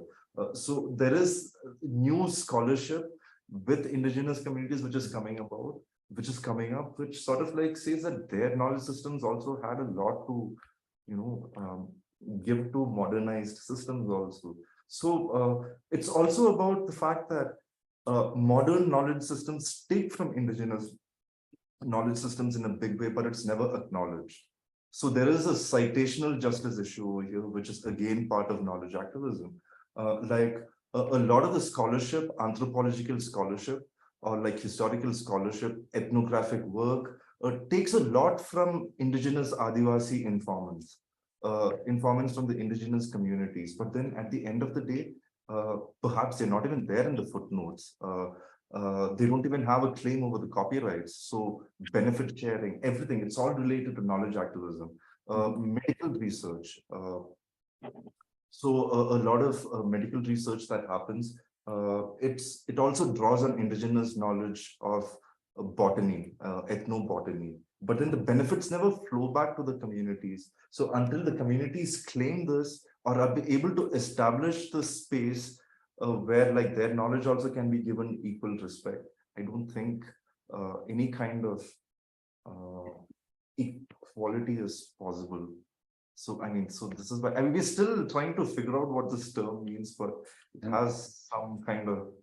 So there is new scholarship with indigenous communities which is coming about, which is coming up, which sort of like says that their knowledge systems also had a lot to, give to modernized systems also. So it's also about the fact that modern knowledge systems take from indigenous knowledge systems in a big way, but it's never acknowledged. So there is a citational justice issue over here, which is again part of knowledge activism. Like a lot of the scholarship, anthropological scholarship, or like historical scholarship, ethnographic work, takes a lot from indigenous Adivasi informants, informants from the indigenous communities. But then at the end of the day, perhaps they're not even there in the footnotes. They don't even have a claim over the copyrights. So benefit sharing, everything, it's all related to knowledge activism, medical research. So a lot of medical research that happens, it also draws on indigenous knowledge of botany, ethnobotany, but then the benefits never flow back to the communities. So until the communities claim this or are able to establish the space where like their knowledge also can be given equal respect, I don't think any kind of equality is possible. So I mean, so this is why I mean we're still trying to figure out what this term means, but it has some kind of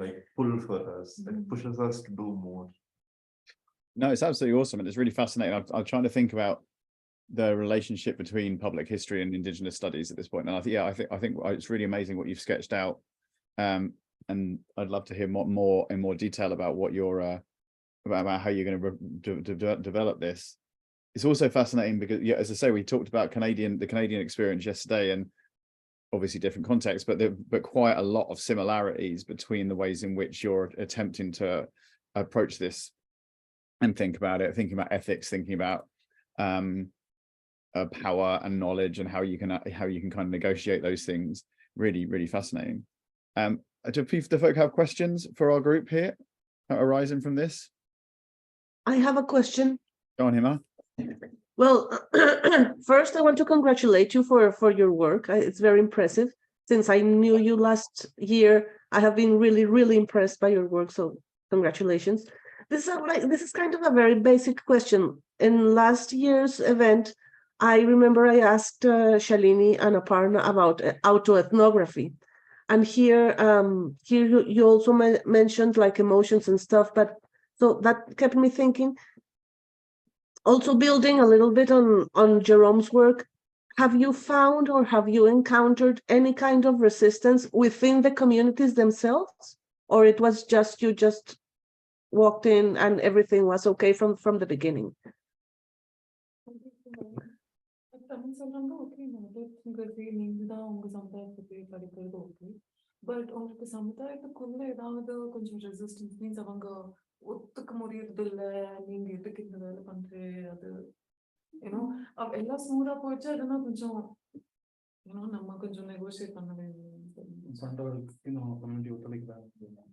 like pull for us, that pushes us to do more. No, it's absolutely awesome, and it's really fascinating. I'm trying to think about the relationship between public history and Indigenous studies at this point, and I think it's really amazing what you've sketched out, and I'd love to hear more in more detail about what you're about how you're going to develop this. It's also fascinating because, yeah, as I say, we talked about the Canadian experience yesterday, and obviously different contexts, but quite a lot of similarities between the ways in which you're attempting to approach this and think about it, thinking about ethics, thinking about power and knowledge, and how you can kind of negotiate those things. Really, really fascinating. Do the folk have questions for our group here arising from this? I have a question. Go on, Hima. Well, first I want to congratulate you for your work. It's very impressive. Since I knew you last year, I have been really, really impressed by your work. So congratulations. This is kind of a very basic question. In last year's event, I remember I asked Shalini and Aparna about autoethnography. And here you also mentioned like emotions and stuff, but so that kept me thinking. Also building a little bit on Jerome's work, have you found or have you encountered any kind of resistance within the communities themselves? Or it was just you just walked in and everything was okay from the beginning? But உங்களுக்கு சமுதாயத்துக்குள்ள ஏதாவது கொஞ்சம் resistance means அவங்க ஒத்துக்க முடியறது இல்ல, நீங்க எதுக்கு இந்த வேலை பண்றீங்க, அது ஏன்னா எல்லாம் ஸ்மூதா போயிடுச்சு. அதெல்லாம் கொஞ்சம் நம்ம கொஞ்சம் நெகோசியேட் பண்ண வேண்டியது. பண்றவர்களுக்கு நம்ம கம்யூனிட்டி ஒத்துழைக்கிறாங்க.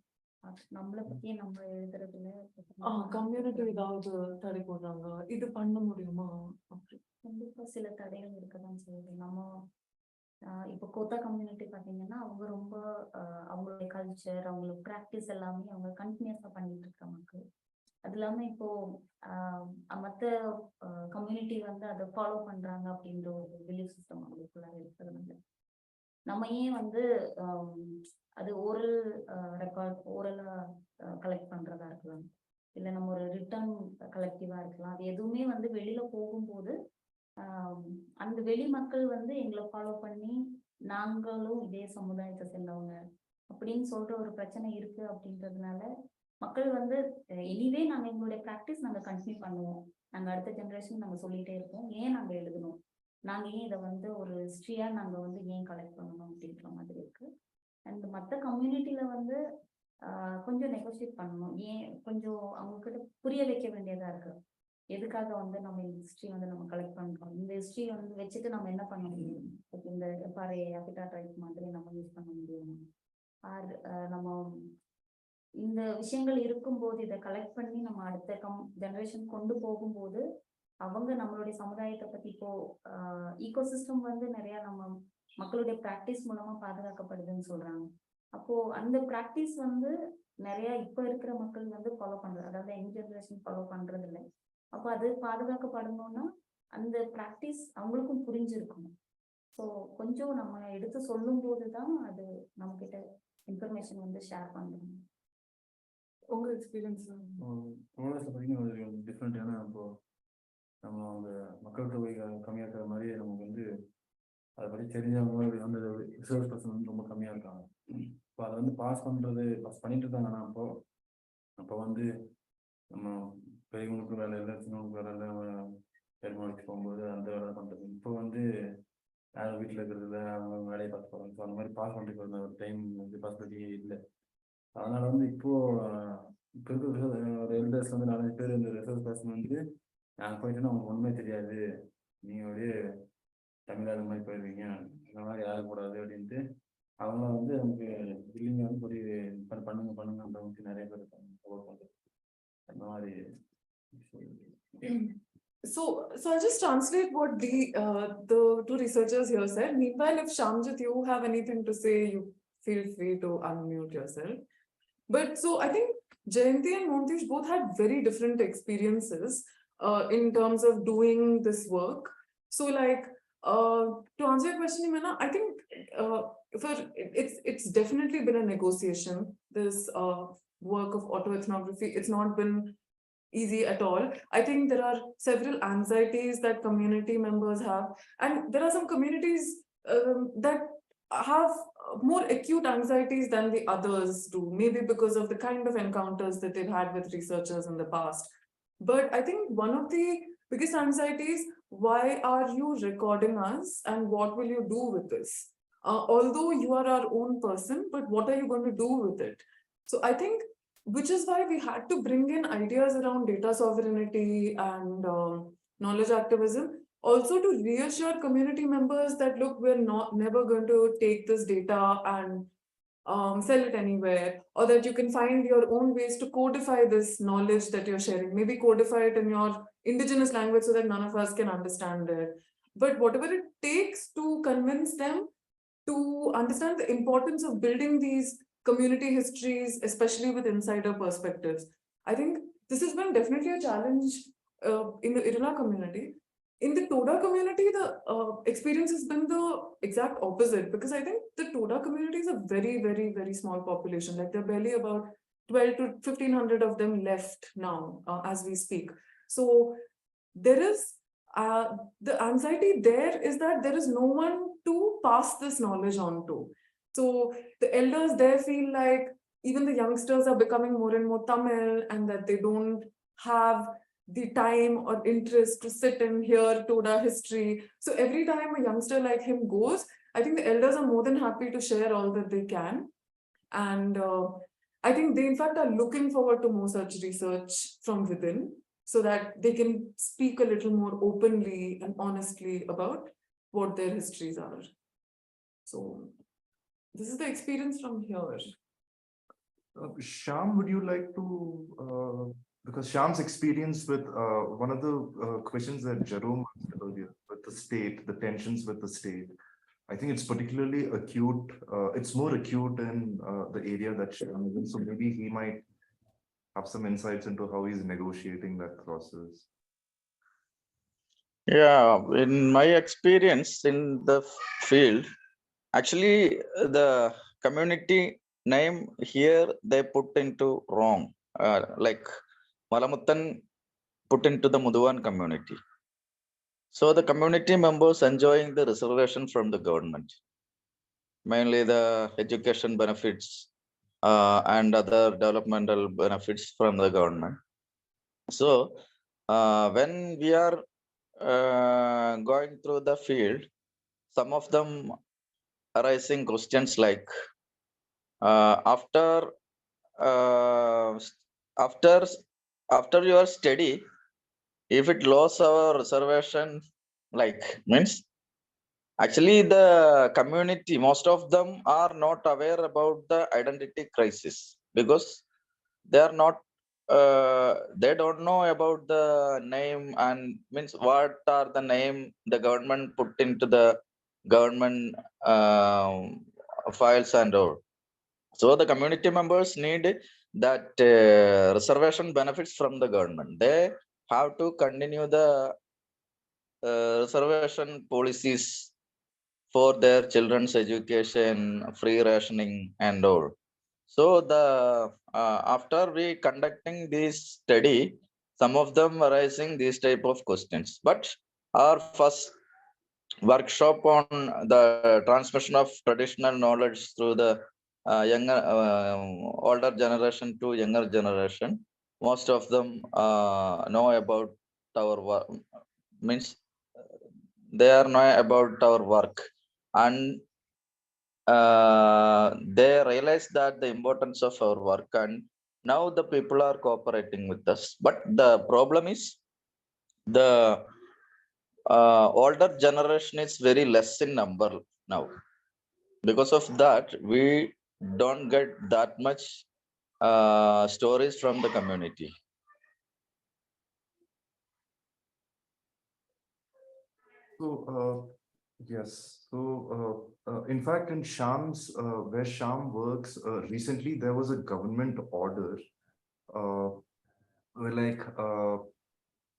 நம்மளை பத்தி நம்ம எழுதுறதுல கம்யூனிட்டி ஏதாவது தடை போடுறாங்க, இது பண்ண முடியுமா அப்படி? கண்டிப்பா சில தடைகள் இருக்கதான் செய்யுது. நம்ம இப்போ கோத்தா கம்யூனிட்டி பாத்தீங்கன்னா அவங்க ரொம்ப அவங்களுடைய கல்ச்சர், அவங்களோட ப்ராக்டிஸ் எல்லாமே அவங்க கண்டினியூஸா பண்ணிட்டு இருக்க மக்கள். அது இல்லாம இப்போ மற்ற கம்யூனிட்டி வந்து அதை ஃபாலோ பண்றாங்க அப்படின்ற ஒரு பிலீஃப் சிஸ்டம் அவங்களுக்குள்ள இருக்கிறதுனால நம்ம ஏன் வந்து அது ஓரல் ரெக்கார்ட் ஓரலா கலெக்ட் பண்றதா இருக்கலாம், இல்லை நம்ம ஒரு ரிட்டர்ன் கலெக்டிவா இருக்கலாம். அது எதுவுமே வந்து வெளியில போகும்போது அந்த வெளி மக்கள் வந்து எங்களை ஃபாலோ பண்ணி நாங்களும் இதே சமுதாயத்தை சேர்ந்தவங்க அப்படின்னு சொல்ற ஒரு பிரச்சனை இருக்கு. அப்படின்றதுனால மக்கள் வந்து எனிவே நாங்கள் எங்களுடைய ப்ராக்டிஸ் நாங்கள் கண்டினியூ பண்ணுவோம், நாங்கள் அடுத்த ஜென்ரேஷன் நாங்கள் சொல்லிட்டே இருப்போம், ஏன் நாங்கள் எழுதணும், நாங்கள் ஏன் இதை வந்து ஒரு ஹிஸ்ட்ரியா நாங்கள் வந்து ஏன் கலெக்ட் பண்ணணும் அப்படின்ற மாதிரி இருக்கு. அண்ட் மற்ற கம்யூனிட்டியில வந்து கொஞ்சம் நெகோசியேட் பண்ணணும், ஏன் கொஞ்சம் அவங்க கிட்ட புரிய வைக்க வேண்டியதா இருக்கு. எதுக்காக வந்து நம்ம இந்த ஹிஸ்ட்ரி வந்து நம்ம கலெக்ட் பண்றோம், இந்த ஹிஸ்ட்ரி வந்து வச்சுட்டு நம்ம என்ன பண்ண முடியும், இந்த பாறை ஹேபிட்டாட் ரைட் மாதிரி நம்ம யூஸ் பண்ண முடியும், ஆர் நம்ம இந்த விஷயங்கள் இருக்கும்போது இதை கலெக்ட் பண்ணி நம்ம அடுத்த ஜெனரேஷன் கொண்டு போகும்போது அவங்க நம்மளுடைய சமுதாயத்தை பத்தி இப்போ ஈகோசிஸ்டம் வந்து நிறைய நம்ம மக்களுடைய ப்ராக்டிஸ் மூலமா பாதுகாக்கப்படுதுன்னு சொல்றாங்க. அப்போ அந்த ப்ராக்டிஸ் வந்து நிறைய இப்ப இருக்கிற மக்கள் வந்து ஃபாலோ பண்றது, அதாவது யங் ஜெனரேஷன் ஃபாலோ பண்றது இல்லை. அப்போ அது பாதுகாக்கப்படணும்னா அந்த ப்ராக்டிஸ் அவங்களுக்கும் புரிஞ்சிருக்கணும். ஸோ கொஞ்சம் நம்ம எடுத்து சொல்லும் போதுதான் அது நம்ம கிட்ட இன்ஃபர்மேஷன் வந்து ஷேர் பண்றோம். உங்க எக்ஸ்பீரியன்ஸ் பார்த்தீங்கன்னா டிஃப்ரெண்ட். ஏன்னா இப்போ நம்ம அந்த மக்கள் தொகை கம்மியாக இருக்கிற மாதிரி நமக்கு வந்து அதை பற்றி தெரிஞ்சவங்க அந்த ரிசர்ச் பர்சன் வந்து ரொம்ப கம்மியாக இருக்காங்க. இப்போ அதை வந்து பாஸ் பண்ணிட்டு இருக்காங்க. ஆனால் அப்போ வந்து நம்ம பெரியவங்களுக்கு வேலை இல்லை, சின்னவங்களுக்கு வேலை இல்லை, நம்ம பெருமாளுக்கு போகும்போது அந்த வேலை பண்ணுறது. இப்போ வந்து யாரும் வீட்டில் இருக்கிறதுல அவங்க வேலையை பார்த்து போகிறாங்க. ஸோ அந்த மாதிரி பாஸ் பண்ணிட்டு வந்த ஒரு டைம் வந்து பாசிபிலிட்டியே இல்லை. அதனால வந்து இப்போ இருக்கிற ஒரு எல்டர்ஸ் வந்து 4 பேர் இந்த ரிசர்ச் பர்சன் வந்து நாங்கள் போயிட்டோன்னா அவங்களுக்கு ஒன்றுமே தெரியாது, நீங்கள் அப்படியே தமிழாக இந்த மாதிரி போயிடுவீங்க, இந்த மாதிரி ஆகக்கூடாது அப்படின்ட்டு அவங்க வந்து நமக்கு இல்லைங்க வந்து போய் பண்ணுங்கன்றவங்களுக்கு நிறைய பேர் இருக்காங்க சப்போர்ட் பண்ணுறது அந்த மாதிரி. So I'll just translate what the two researchers here said. Meanwhile, if Shamjit, you have anything to say, you feel free to unmute yourself. But so I think Jayanti and Montesh both had very different experiences in terms of doing this work. So like to answer your question, Imana, I think it's definitely been a negotiation. This work of autoethnography, it's not been easy at all. I think there are several anxieties that community members have, and there are some communities that have more acute anxieties than the others do, maybe because of the kind of encounters that they've had with researchers in the past. But I think one of the biggest anxieties, why are you recording us and what will you do with this? Although you are our own person, but what are you going to do with it? So I think, which is why we had to bring in ideas around data sovereignty and knowledge activism, also to reassure community members that, look, we're never going to take this data and sell it anywhere, or that you can find your own ways to codify this knowledge that you're sharing, maybe codify it in your indigenous language so that none of us can understand it. But whatever it takes to convince them to understand the importance of building these community histories, especially with insider perspectives. I think this has been definitely a challenge in the Irula community. In the Toda community, the experience has been the exact opposite, because I think the Toda community is a very, very, very small population. Like there are barely about 12 to 1500 of them left now as we speak. So there is the anxiety there is that there is no one to pass this knowledge on to. So the elders there feel like even the youngsters are becoming more and more Tamil, and that they don't have the time or interest to sit and hear Toda history. So every time a youngster like him goes, I think the elders are more than happy to share all that they can. And I think they in fact are looking forward to more such research from within so that they can speak a little more openly and honestly about what their histories are. So this is the experience from here. Shyam, would you like to, because Shyam's experience with one of the questions that Jerome asked earlier, with the state, the tensions with the state, I think it's particularly acute. It's more acute in the area that Shyam is in. So maybe he might have some insights into how he's negotiating that process. Yeah, in my experience in the field, actually the community name here they put into wrong. Like Malamuttan put into the Muduvan community. So the community members enjoying the reservation from the government, mainly the education benefits and other developmental benefits from the government. So when we are going through the field, some of them arising questions like after your study, if it lost our reservation, like means actually the community, most of them are not aware about the identity crisis because they are not they don't know about the name and means what are the name the government put into the government files and all. So the community members need that reservation benefits from the government. They have to continue the reservation policies for their children's education, free rationing and all. So the after we conducting this study, some of them arising these type of questions. But our first workshop on the transmission of traditional knowledge through the younger, older generation to younger generation, most of them know about our work. Means they are know about our work, and they realize that the importance of our work, and now the people are cooperating with us. But the problem is the older generation is very less in number now. Because of that, we don't get that much stories from the community. So, yes. So, in fact, in Shyam's, where Shyam works, recently there was a government order where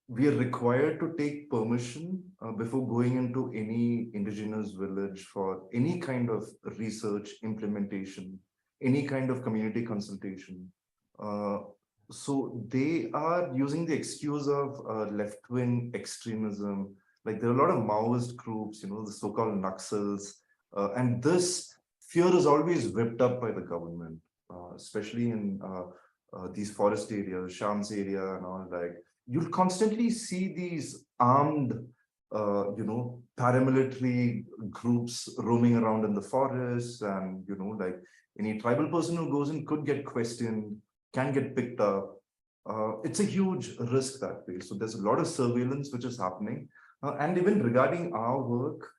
we are required to take permission before going into any indigenous village for any kind of research, implementation, any kind of community consultation. So they are using the excuse of left-wing extremism. Like there are a lot of Maoist groups, the so-called Naxals, and this fear is always whipped up by the government, especially in these forest areas, Sham's area and all. Like you'll constantly see these armed, paramilitary groups roaming around in the forest, and like any tribal person who goes in could get questioned, can get picked up. It's a huge risk that way. So there's a lot of surveillance which is happening. And even regarding our work,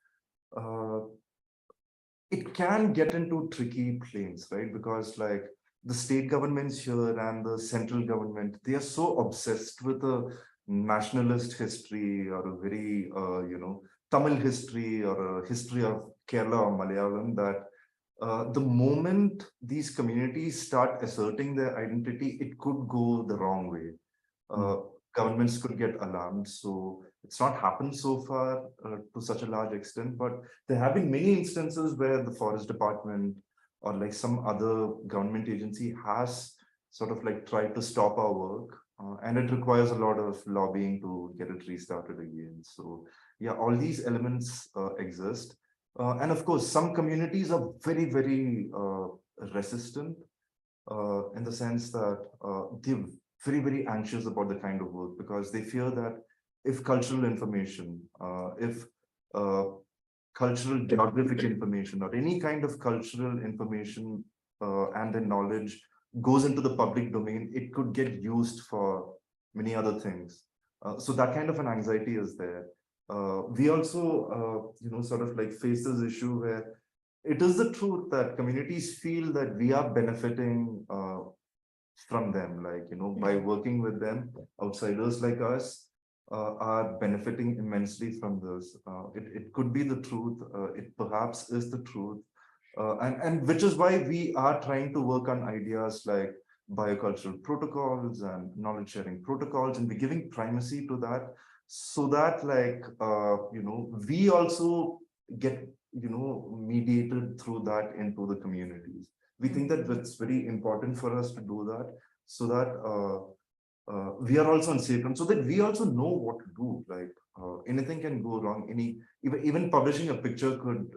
it can get into tricky planes, right? Because like the state governments here and the central government, they are so obsessed with a nationalist history or a very, Tamil history or a history of Kerala or Malayalam that the moment these communities start asserting their identity, it could go the wrong way. Governments could get alarmed. So it's not happened so far to such a large extent, but there have been many instances where the forest department or like some other government agency has sort of like tried to stop our work, and it requires a lot of lobbying to get it restarted again. So yeah, all these elements exist. And of course, some communities are very, very resistant in the sense that they're very, very anxious about the kind of work because they fear that if cultural information, if cultural geographic information or any kind of cultural information and the knowledge goes into the public domain, it could get used for many other things. So that kind of an anxiety is there. We also, sort of like face this issue where it is the truth that communities feel that we are benefiting from them, like, by working with them, outsiders like us are benefiting immensely from this. It could be the truth. It perhaps is the truth. And which is why we are trying to work on ideas like biocultural protocols and knowledge sharing protocols, and we're giving primacy to that, so that like, we also get, mediated through that into the communities. We think that it's very important for us to do that, so that we are also on safe ground, so that we also know what to do. Like anything can go wrong. Even publishing a picture could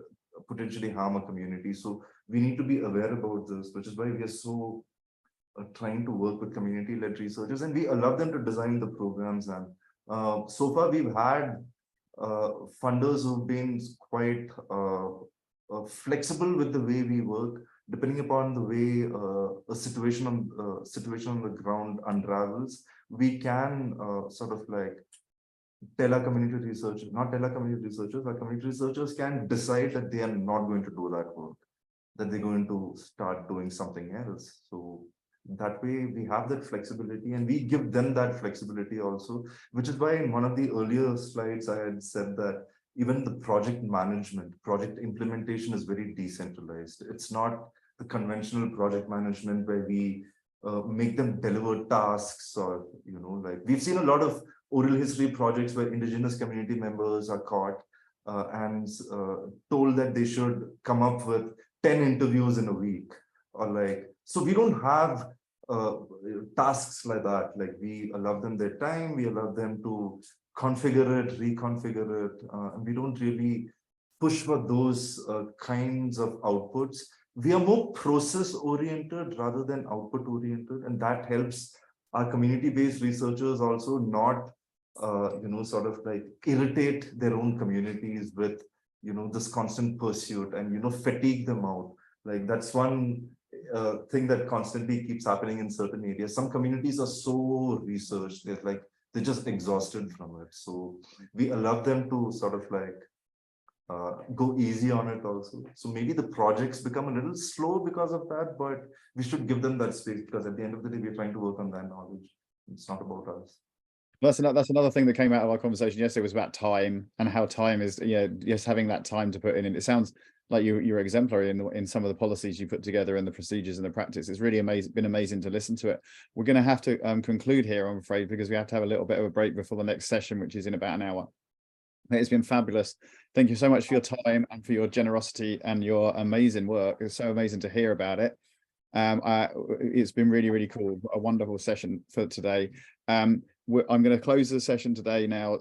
potentially harm a community. So we need to be aware about this, which is why we are so trying to work with community-led researchers, and we allow them to design the programs. And so far we've had funders who've been quite flexible with the way we work, depending upon the way a situation on the ground unravels. We can sort of like tell our community researchers, not tell our community researchers, our community researchers can decide that they are not going to do that work, that they're going to start doing something else. So that way we have that flexibility, and we give them that flexibility also, which is why in one of the earlier slides I had said that even the project management, project implementation is very decentralized. It's not the conventional project management where we make them deliver tasks, or, like we've seen a lot of oral history projects where indigenous community members are caught and told that they should come up with 10 interviews in a week, or like, so we don't have tasks like that. Like we allow them their time, we allow them to configure it, reconfigure it, and we don't really push for those kinds of outputs. We are more process oriented rather than output oriented, and that helps our community-based researchers also not sort of like irritate their own communities with this constant pursuit and fatigue them out. Like that's one thing that constantly keeps happening in certain areas. Some communities are so researched, they're just exhausted from it. So we allow them to sort of like go easy on it also. So maybe the projects become a little slow because of that, but we should give them that space, because at the end of the day, we're trying to work on that knowledge. It's not about us. That's another thing that came out of our conversation yesterday, was about time, and how time is, just having that time to put in. And it sounds like you're exemplary in some of the policies you put together and the procedures and the practice. It's really been amazing to listen to it. We're going to have to conclude here, I'm afraid, because we have to have a little bit of a break before the next session, which is in about an hour. It's been fabulous. Thank you so much for your time and for your generosity and your amazing work. It's so amazing to hear about it. It's been really, really cool. A wonderful session for today. I'm going to close the session today now,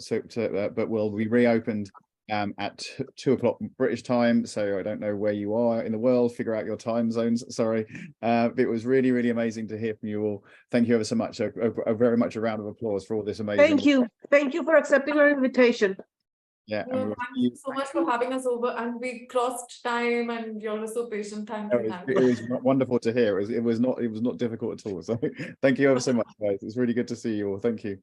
but we'll be reopened at 2 o'clock British time. So I don't know where you are in the world, figure out your time zones. Sorry. It was really, really amazing to hear from you all. Thank you ever so much. Very much a round of applause for all this amazing. Thank you. Thank you for accepting our invitation. Yeah. Thank you so much for having us over, and we crossed time, and you're so patient. Thank you. It was wonderful to hear. It was not difficult at all. So thank you ever so much, guys. It's really good to see you all. Thank you.